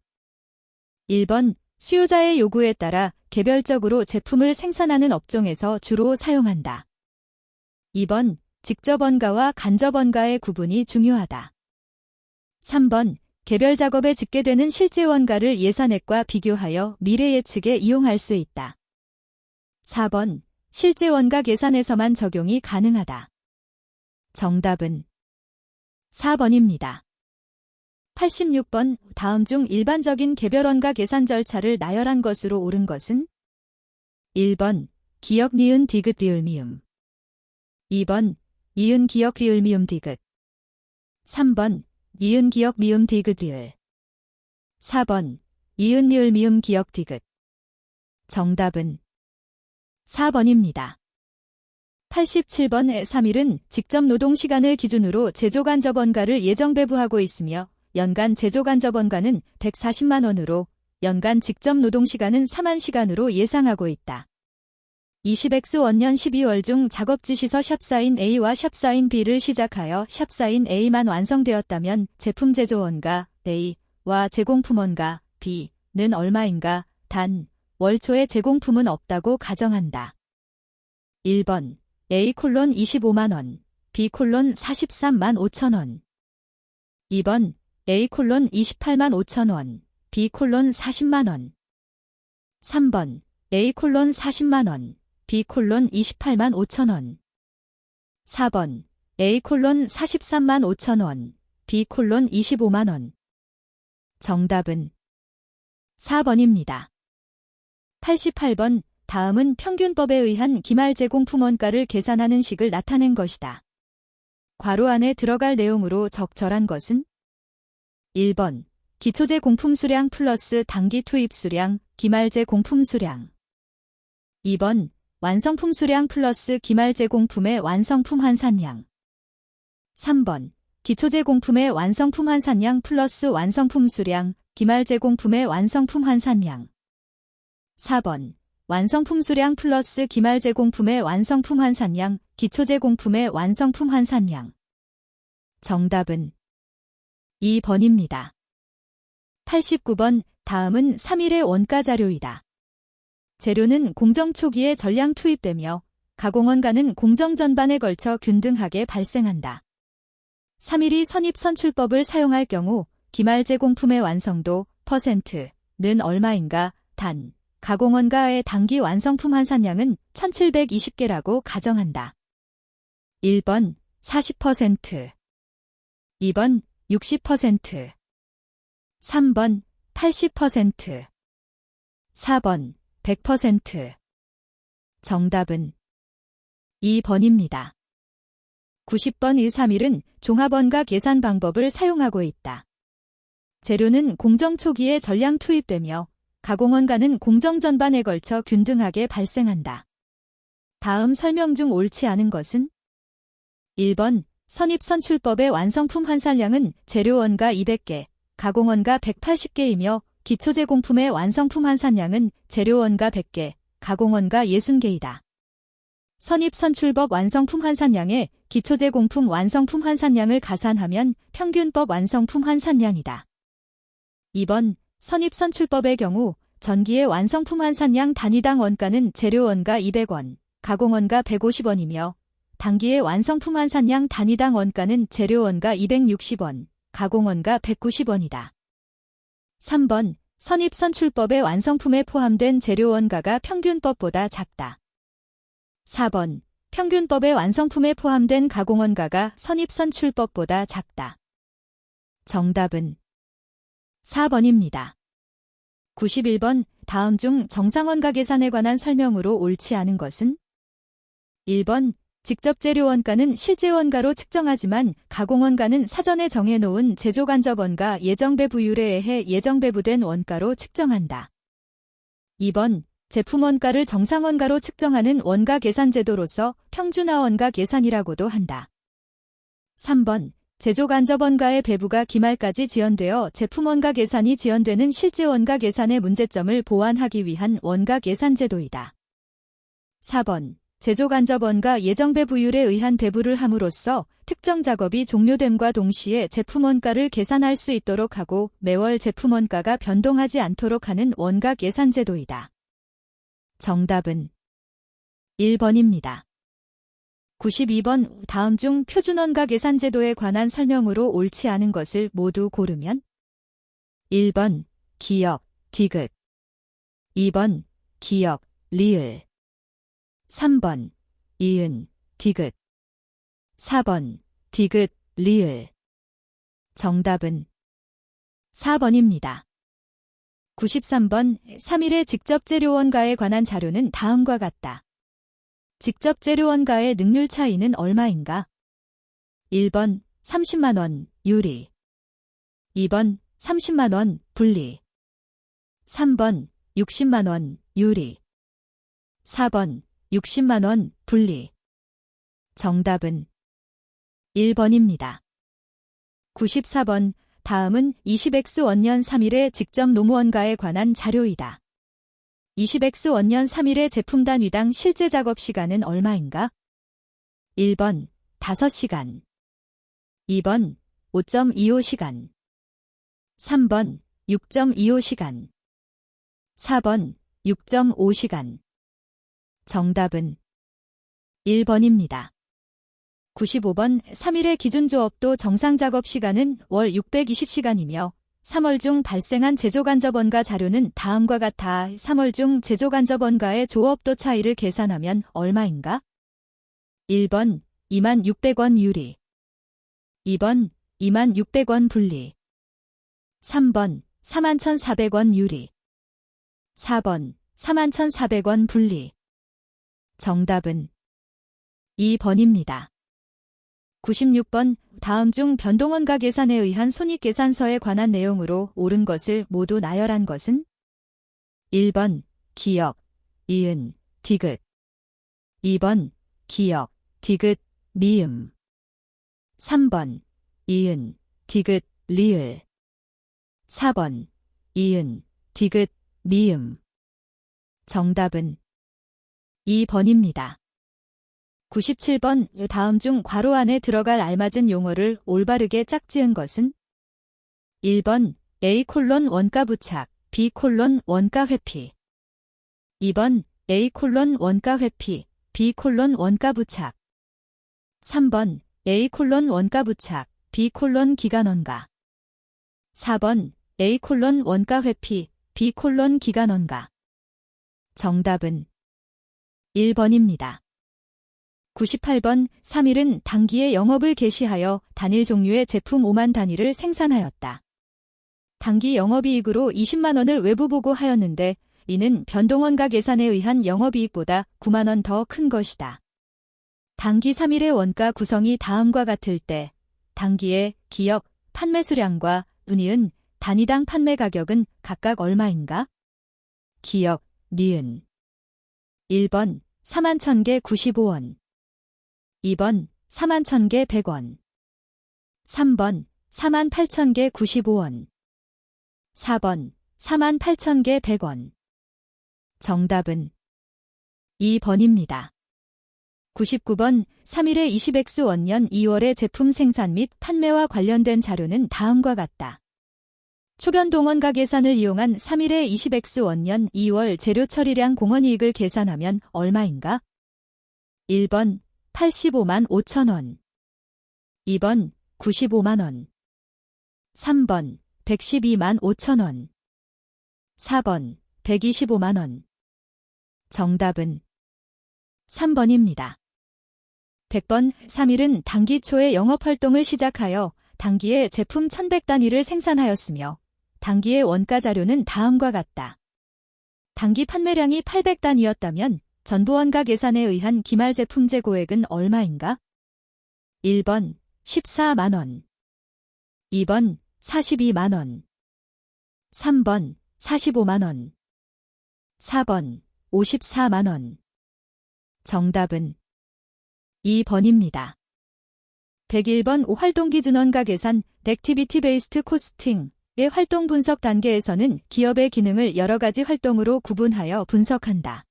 1번. 수요자의 요구에 따라 개별적으로 제품을 생산하는 업종에서 주로 사용한다. 2번. 직접원가와 간접원가의 구분이 중요하다. 3번. 개별 작업에 집계되는 실제 원가를 예산액과 비교하여 미래 예측에 이용할 수 있다. 4번. 실제 원가 계산에서만 적용이 가능하다. 정답은 4번입니다. 86번. 다음 중 일반적인 개별원가 계산 절차를 나열한 것으로 옳은 것은? 1번. 기역 니은 디귿 리을 미음 2번. 이은 기역 리을 미음 디귿 3번. 이은 기역 미음 디귿 리을 4번. 이은 리을 미음 기역 디귿 정답은 4번입니다. 87번. 3일은 직접 노동시간을 기준으로 제조간접원가를 예정배부하고 있으며 연간 제조간접원가는 140만 원으로 연간 직접 노동시간은 4만 시간으로 예상하고 있다. 20X 원년 12월 중 작업지시서 샵사인 A와 샵사인 B를 시작하여 샵사인 A만 완성되었다면 제품 제조원가 A와 제공품원가 B는 얼마인가? 단, 월초에 제공품은 없다고 가정한다. 1번. A: 25만원, B: 43만 5천원 2번. A: 28만 5천원, B: 40만원 3번. A: 40만원, B: 28만 5천원 4번. A: 43만 5천원, B: 25만원 정답은 4번입니다. 88번. 다음은 평균법에 의한 기말 제공품 원가를 계산하는 식을 나타낸 것이다. 괄호 안에 들어갈 내용으로 적절한 것은? 1번. 기초제 공품 수량 플러스 단기 투입 수량, 기말제 공품 수량 2번. 완성품 수량 플러스 기말 제공품의 완성품 환산량. 3번. 기초 제공품의 완성품 환산량 플러스 완성품 수량, 기말 제공품의 완성품 환산량. 4번. 완성품 수량 플러스 기말 제공품의 완성품 환산량, 기초 제공품의 완성품 환산량. 정답은 2번입니다. 89번. 다음은 3일의 원가 자료이다. 재료는 공정 초기에 전량 투입되며 가공원가는 공정 전반에 걸쳐 균등하게 발생한다. 3일이 선입선출법을 사용할 경우 기말 제공품의 완성도 %는 얼마인가? 단, 가공원가의 단기 완성품 환산량은 1720개라고 가정한다. 1번 40%, 2번 60%, 3번 80%, 4번 100%. 정답은 2번입니다. 90번 131은 종합원가 계산 방법을 사용하고 있다. 재료는 공정 초기에 전량 투입되며 가공원가는 공정 전반에 걸쳐 균등하게 발생한다. 다음 설명 중 옳지 않은 것은? 1번 선입선출법의 완성품 환산량은 재료원가 200개, 가공원가 180개이며 기초제공품의 완성품 환산량은 재료원가 100개, 가공원가 60개이다. 선입선출법 완성품 환산량에 기초제공품 완성품 환산량을 가산하면 평균법 완성품 환산량이다. 2번 선입선출법의 경우 전기의 완성품 환산량 단위당 원가는 재료원가 200원, 가공원가 150원이며 단기의 완성품 환산량 단위당 원가는 재료원가 260원, 가공원가 190원이다. 3번 선입선출법의 완성품에 포함된 재료원가가 평균법보다 작다. 4번 평균법의 완성품에 포함된 가공원가가 선입선출법보다 작다. 정답은 4번입니다. 91번 다음 중 정상원가 계산에 관한 설명으로 옳지 않은 것은? 1번 직접 재료원가는 실제원가로 측정하지만 가공원가는 사전에 정해놓은 제조간접원가 예정배부율에 의해 예정배부된 원가로 측정한다. 2번 제품원가를 정상원가로 측정하는 원가 계산 제도로서 평준화원가 계산이라고도 한다. 3번 제조간접원가의 배부가 기말까지 지연되어 제품원가 계산이 지연되는 실제원가 계산의 문제점을 보완하기 위한 원가 계산 제도이다. 4번 제조간접원가 예정배부율에 의한 배부를 함으로써 특정 작업이 종료됨과 동시에 제품원가를 계산할 수 있도록 하고 매월 제품원가가 변동하지 않도록 하는 원가 계산 제도이다. 정답은 1번입니다. 92번 다음 중 표준원가 계산 제도에 관한 설명으로 옳지 않은 것을 모두 고르면? 1번 기역, 디귿 2번 기역, 리을 3번 이은, 디귿 4번 디귿, 리을. 정답은 4번입니다. 93번 3일의 직접 재료원가에 관한 자료는 다음과 같다. 직접 재료원가의 능률 차이는 얼마인가? 1번 30만원 유리 2번 30만원 분리 3번 60만원 유리 4번 60만원 분리. 정답은 1번입니다. 94번 다음은 20X 원년 3일의 직접 노무원가에 관한 자료이다. 20X 원년 3일의 제품 단위당 실제 작업 시간은 얼마인가? 1번 5시간 2번 5.25시간 3번 6.25시간 4번 6.5시간. 정답은 1번입니다. 95번 3일의 기준조업도 정상작업 시간은 월 620시간이며 3월 중 발생한 제조간접원가 자료는 다음과 같아 3월 중 제조간접원가의 조업도 차이를 계산하면 얼마인가? 1번 26,600원 유리 2번 26,600원 분리 3번 41,400원 유리 4번 41,400원 분리. 정답은 2번입니다. 96번 다음 중 변동원가 계산에 의한 손익계산서에 관한 내용으로 옳은 것을 모두 나열한 것은? 1번 기역, 이은, 디귿 2번 기역, 디귿, 미음. 3번 이은, 디귿, 리을. 4번 이은, 디귿, 미음. 정답은 2번입니다. 97번 다음 중 괄호 안에 들어갈 알맞은 용어를 올바르게 짝지은 것은? 1번 A 원가 부착, B 원가 회피. 2번 A 원가 회피, B 원가 부착. 3번 A 원가 부착, B 기간 원가. 4번 A 원가 회피, B 기간 원가. 정답은 1번입니다. 98번 3일은 단기의 영업을 개시하여 단일 종류의 제품 5만 단위를 생산하였다. 단기 영업이익으로 20만 원을 외부 보고하였는데 이는 변동원가 계산에 의한 영업이익보다 9만 원 더 큰 것이다. 단기 3일의 원가 구성이 다음과 같을 때 단기의 기역, 판매 수량과 은이은 단위당 판매 가격은 각각 얼마인가? 기역, 니은. 1번 4만 1000개 95원. 2번 4만 1000개 100원. 3번 4만 8000개 95원. 4번 4만 8000개 100원. 정답은 2번입니다. 99번 3일의 20X 원년 2월의 제품 생산 및 판매와 관련된 자료는 다음과 같다. 초변동원가 계산을 이용한 3일의 20X 원년 2월 재료 처리량 공원이익을 계산하면 얼마인가? 1번 85만 5천 원. 2번 95만 원. 3번 112만 5천 원. 4번 125만 원. 정답은 3번입니다. 100번 3일은 단기 초에 영업활동을 시작하여 단기에 제품 1100단위를 생산하였으며 단기의 원가 자료는 다음과 같다. 단기 판매량이 800단위였다면 전부원가 계산에 의한 기말 제품 재고액은 얼마인가? 1번 14만 원. 2번 42만 원. 3번 45만 원. 4번 54만 원. 정답은 2번입니다. 101번 활동기준원가 계산, 액티비티 베이스트 코스팅의 활동 분석 단계에서는 기업의 기능을 여러 가지 활동으로 구분하여 분석한다.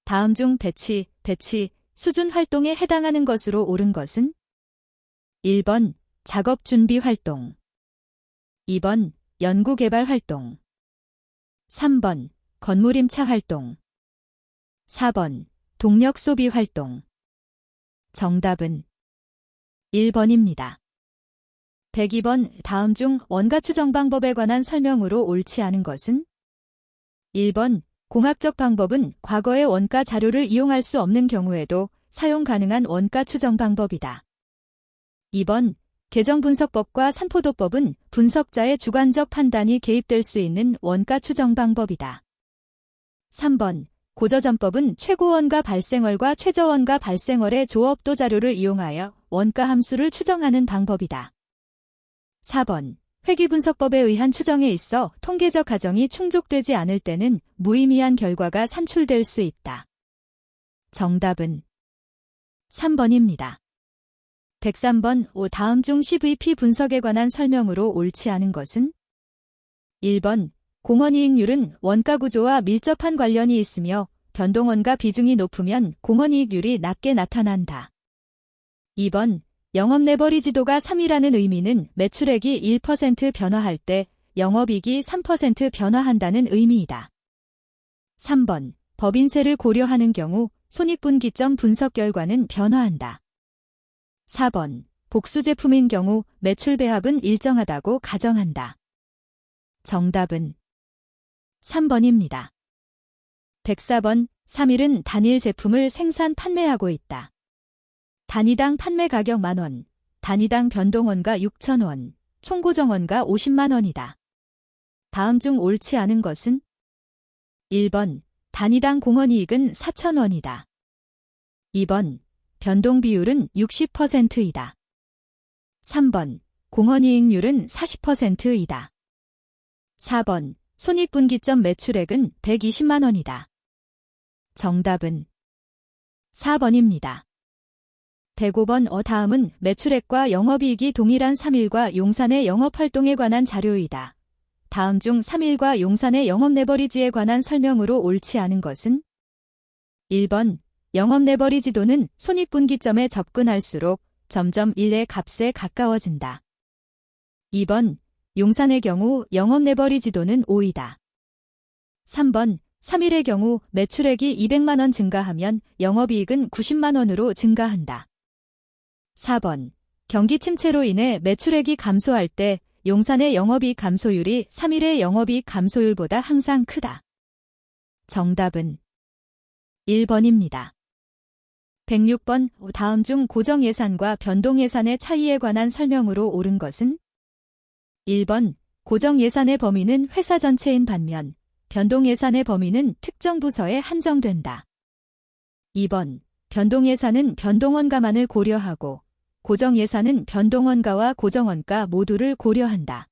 다음 중 배치, 수준 활동에 해당하는 것으로 옳은 것은? 1번 작업 준비 활동. 2번 연구개발 활동. 3번 건물 임차 활동. 4번 동력 소비 활동. 정답은 1번입니다. 102번 다음 중 원가 추정 방법에 관한 설명으로 옳지 않은 것은? 1번 공학적 방법은 과거의 원가 자료를 이용할 수 없는 경우에도 사용 가능한 원가 추정 방법이다. 2번 계정분석법과 산포도법은 분석자의 주관적 판단이 개입될 수 있는 원가 추정 방법이다. 3번 고저점법은 최고원가 발생월과 최저원가 발생월의 조업도 자료를 이용하여 원가 함수를 추정하는 방법이다. 4번 회귀분석법에 의한 추정에 있어 통계적 가정이 충족되지 않을 때는 무의미한 결과가 산출될 수 있다. 정답은 3번입니다. 103번 다음 중 CVP 분석에 관한 설명으로 옳지 않은 것은? 1번 공원이익률은 원가 구조와 밀접한 관련이 있으며 변동원가 비중이 높으면 공원이익률이 낮게 나타난다. 2번 영업 레버리지도가 3이라는 의미는 매출액이 1% 변화할 때 영업이익이 3% 변화한다는 의미이다. 3번 법인세를 고려하는 경우 손익분기점 분석 결과는 변화한다. 4번 복수 제품인 경우 매출 배합은 일정하다고 가정한다. 정답은 3번입니다. 104번 3일은 단일 제품을 생산 판매하고 있다. 단위당 판매 가격 만원, 단위당 변동원가 6,000원, 총고정원가 50만 원이다. 다음 중 옳지 않은 것은? 1번 단위당 공원이익은 4,000원이다. 2번 변동 비율은 60%이다. 3번 공원이익률은 40%이다. 4번 손익분기점 매출액은 120만 원이다. 정답은 4번입니다. 105번 다음은 매출액과 영업이익이 동일한 3일과 용산의 영업활동에 관한 자료이다. 다음 중 3일과 용산의 영업 레버리지에 관한 설명으로 옳지 않은 것은? 1번 영업 레버리지도는 손익분기점에 접근할수록 점점 1의 값에 가까워진다. 2번 용산의 경우 영업 레버리지도는 5이다. 3번 3일의 경우 매출액이 200만 원 증가하면 영업이익은 90만 원으로 증가한다. 4번 경기 침체로 인해 매출액이 감소할 때 용산의 영업이익 감소율이 3일의 영업이익 감소율보다 항상 크다. 정답은 1번입니다. 106번 다음 중 고정예산과 변동예산의 차이에 관한 설명으로 옳은 것은? 1번 고정예산의 범위는 회사 전체인 반면 변동예산의 범위는 특정 부서에 한정된다. 2번 변동예산은 변동원가만을 고려하고 고정예산은 변동원가와 고정원가 모두를 고려한다.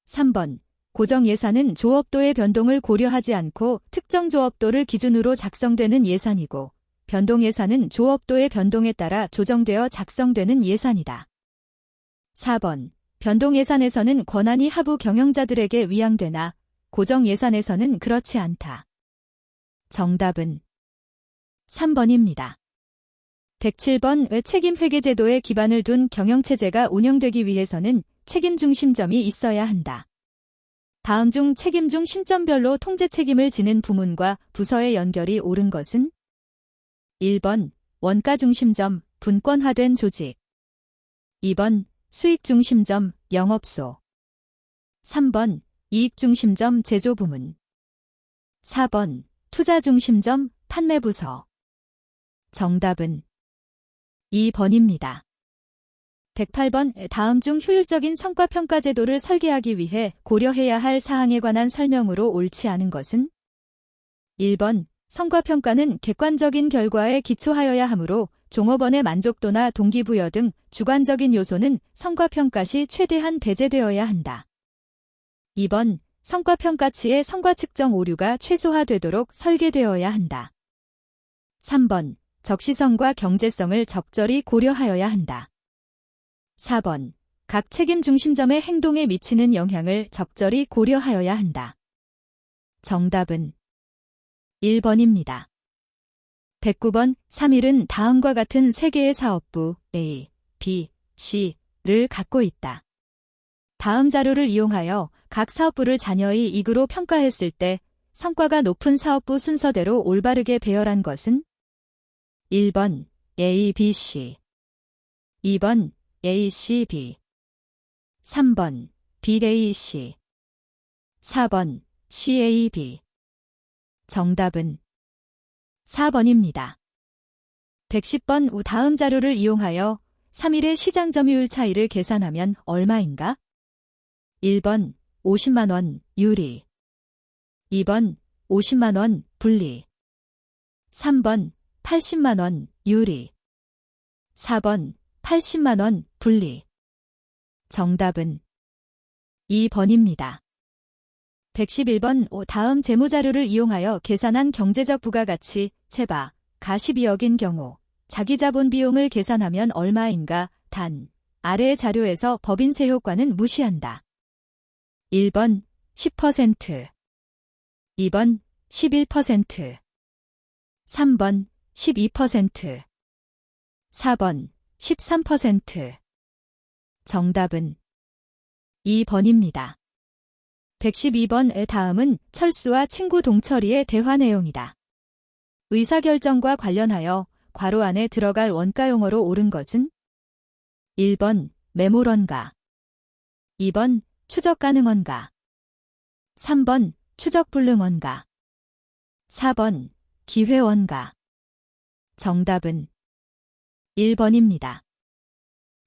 3번 고정예산은 조업도의 변동을 고려하지 않고 특정 조업도를 기준으로 작성되는 예산이고 변동예산은 조업도의 변동에 따라 조정되어 작성되는 예산이다. 4번 변동예산에서는 권한이 하부 경영자들에게 위양되나 고정예산에서는 그렇지 않다. 정답은 3번입니다. 107번 책임회계제도에 기반을 둔 경영체제가 운영되기 위해서는 책임중심점이 있어야 한다. 다음 중 책임중 심점별로 통제 책임을 지는 부문과 부서의 연결이 옳은 것은? 1번 원가중심점, 분권화된 조직. 2번 수익중심점, 영업소. 3번 이익중심점, 제조부문. 4번 투자중심점, 판매부서. 정답은 2번입니다. 108번 다음 중 효율적인 성과평가 제도를 설계하기 위해 고려해야 할 사항에 관한 설명으로 옳지 않은 것은? 1번 성과평가는 객관적인 결과에 기초하여야 하므로 종업원의 만족도나 동기부여 등 주관적인 요소는 성과평가 시 최대한 배제되어야 한다. 2번 성과평가치의 성과 측정 오류가 최소화되도록 설계되어야 한다. 3번 적시성과 경제성을 적절히 고려하여야 한다. 4번 각 책임 중심점의 행동에 미치는 영향을 적절히 고려하여야 한다. 정답은 1번입니다. 109번 3일은 다음과 같은 3개의 사업부 A, B, C를 갖고 있다. 다음 자료를 이용하여 각 사업부를 자녀의 이익으로 평가했을 때 성과가 높은 사업부 순서대로 올바르게 배열한 것은? 1번 A, B, C 2번 A, C, B 3번 B, A, C 4번 C, A, B 정답은 4번입니다. 110번 다음 자료를 이용하여 3일의 시장 점유율 차이를 계산하면 얼마인가? 1번 50만원 유리 2번 50만원 분리 3번 80만원 유리 4번 80만원 분리 정답은 2번입니다. 111번 다음 재무자료를 이용하여 계산한 경제적 부가가치 채바 가 12억인 경우 자기자본 비용을 계산하면 얼마인가? 단 아래의 자료에서 법인세 효과는 무시한다. 1번 10%, 2번 11%, 3번 12%, 4번 13%. 정답은 2번입니다. 112번의 다음은 철수와 친구 동철이의 대화 내용이다. 의사결정과 관련하여 괄호 안에 들어갈 원가 용어로 옳은 것은? 1번 매몰원가 2번 추적가능원가 3번 추적불능원가 4번 기회원가 정답은 1번입니다.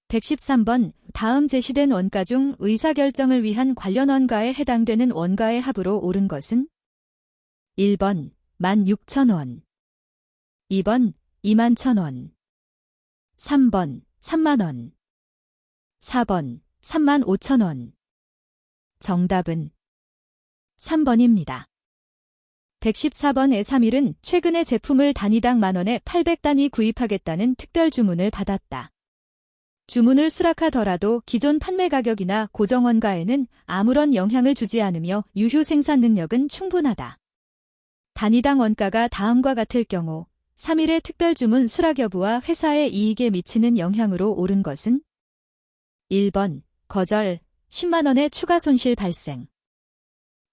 113번 다음 제시된 원가 중 의사결정을 위한 관련 원가에 해당되는 원가의 합으로 옳은 것은? 1번 16,000원 2번 21,000원 3번 3만원 4번 35,000원 정답은 3번입니다. 114번 E31은 최근에 제품을 단위당 만원에 800단위 구입하겠다는 특별 주문을 받았다. 주문을 수락하더라도 기존 판매 가격이나 고정 원가에는 아무런 영향을 주지 않으며 유효 생산 능력은 충분하다. 단위당 원가가 다음과 같을 경우 3일의 특별 주문 수락 여부와 회사의 이익에 미치는 영향으로 옳은 것은 1번 거절 10만원의 추가 손실 발생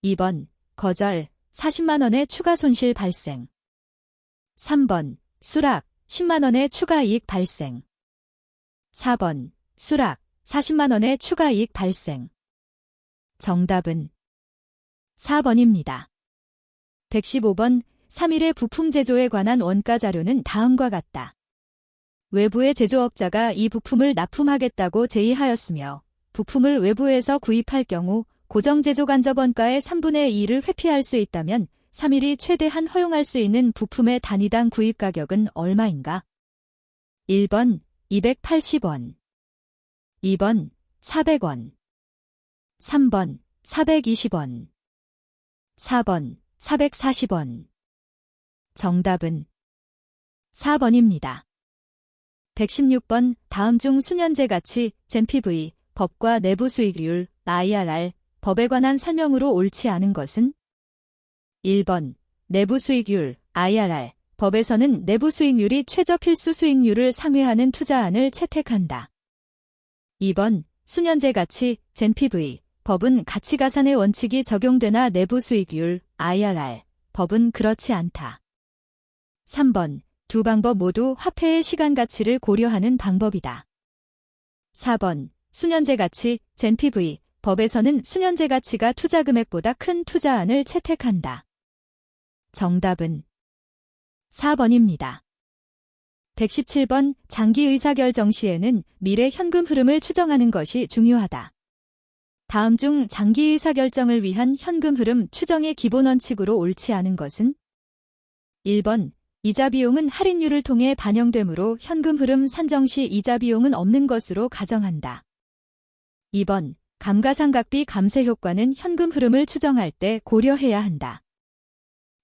2번 거절 40만원의 추가 손실 발생 3번 수락 10만원의 추가 이익 발생 4번 수락 40만원의 추가 이익 발생 정답은 4번입니다. 115번 3일의 부품 제조에 관한 원가 자료는 다음과 같다. 외부의 제조업자가 이 부품을 납품하겠다고 제의하였으며 부품을 외부에서 구입할 경우 고정 제조 간접 원가의 3분의 2를 회피할 수 있다면 3일이 최대한 허용할 수 있는 부품의 단위당 구입 가격은 얼마인가? 1번 280원 2번 400원 3번 420원 4번 440원 정답은 4번입니다. 116번 다음 중 수년제 가치 ZNPV 법과 내부 수익률 IRR 법에 관한 설명으로 옳지 않은 것은 1번 내부 수익률 IRR 법에서는 내부 수익률이 최저 필수 수익률을 상회하는 투자안을 채택한다. 2번 수년제 가치 ZNPV 법은 가치가산의 원칙이 적용되나 내부 수익률 IRR 법은 그렇지 않다. 3번 두 방법 모두 화폐의 시간 가치를 고려하는 방법이다. 4번 수년제 가치 ZNPV 법에서는 수년제 가치가 투자 금액보다 큰 투자안을 채택한다. 정답은 4번입니다. 117번 장기 의사결정 시에는 미래 현금 흐름을 추정하는 것이 중요하다. 다음 중 장기 의사결정을 위한 현금 흐름 추정의 기본 원칙으로 옳지 않은 것은 1번 이자 비용은 할인율을 통해 반영되므로 현금 흐름 산정 시 이자 비용은 없는 것으로 가정한다. 2번 감가상각비 감세 효과는 현금 흐름을 추정할 때 고려해야 한다.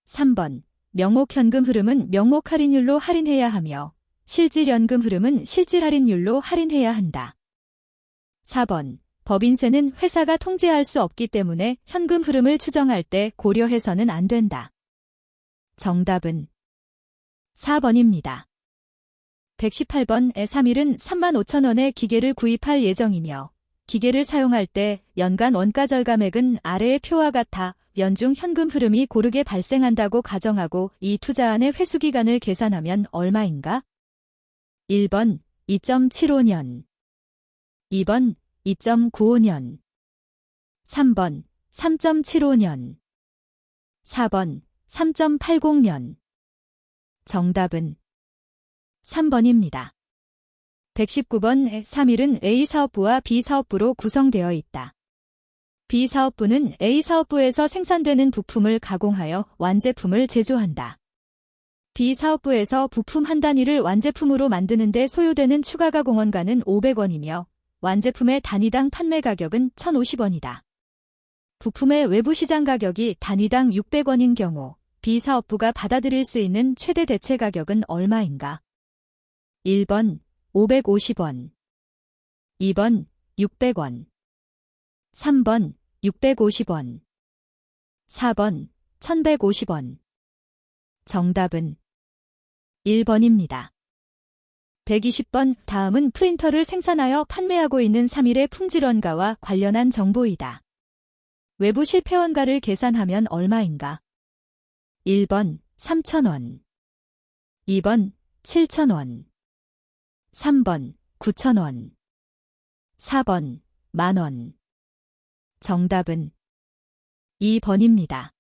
3번 명목 현금 흐름은 명목 할인율로 할인해야 하며 실질 연금 흐름은 실질 할인율로 할인해야 한다. 4번 법인세는 회사가 통제할 수 없기 때문에 현금 흐름을 추정할 때 고려해서는 안 된다. 정답은 4번입니다. 118번 E31은 35,000원의 기계를 구입할 예정이며 기계를 사용할 때 연간 원가 절감액은 아래의 표와 같아 연중 현금 흐름이 고르게 발생한다고 가정하고 이 투자안의 회수기간을 계산하면 얼마인가? 1번 2.75년 2번 2.95년 3번 3.75년 4번 3.80년 정답은 3번입니다. 119번 E31은 A사업부와 B사업부로 구성되어 있다. B사업부는 A사업부에서 생산되는 부품을 가공하여 완제품을 제조한다. B사업부에서 부품 한 단위를 완제품으로 만드는 데 소요되는 추가 가공원가는 500원이며 완제품의 단위당 판매 가격은 1,050원이다. 부품의 외부 시장 가격이 단위당 600원인 경우 B사업부가 받아들일 수 있는 최대 대체 가격은 얼마인가? 1번 550원 2번 600원 3번 650원 4번 1150원 정답은 1번입니다. 120번 다음은 프린터를 생산하여 판매하고 있는 3일의 품질원가와 관련한 정보이다. 외부 실패원가를 계산하면 얼마인가? 1번 3,000원 2번 7,000원 3번 9,000원 4번 만원 정답은 2번입니다.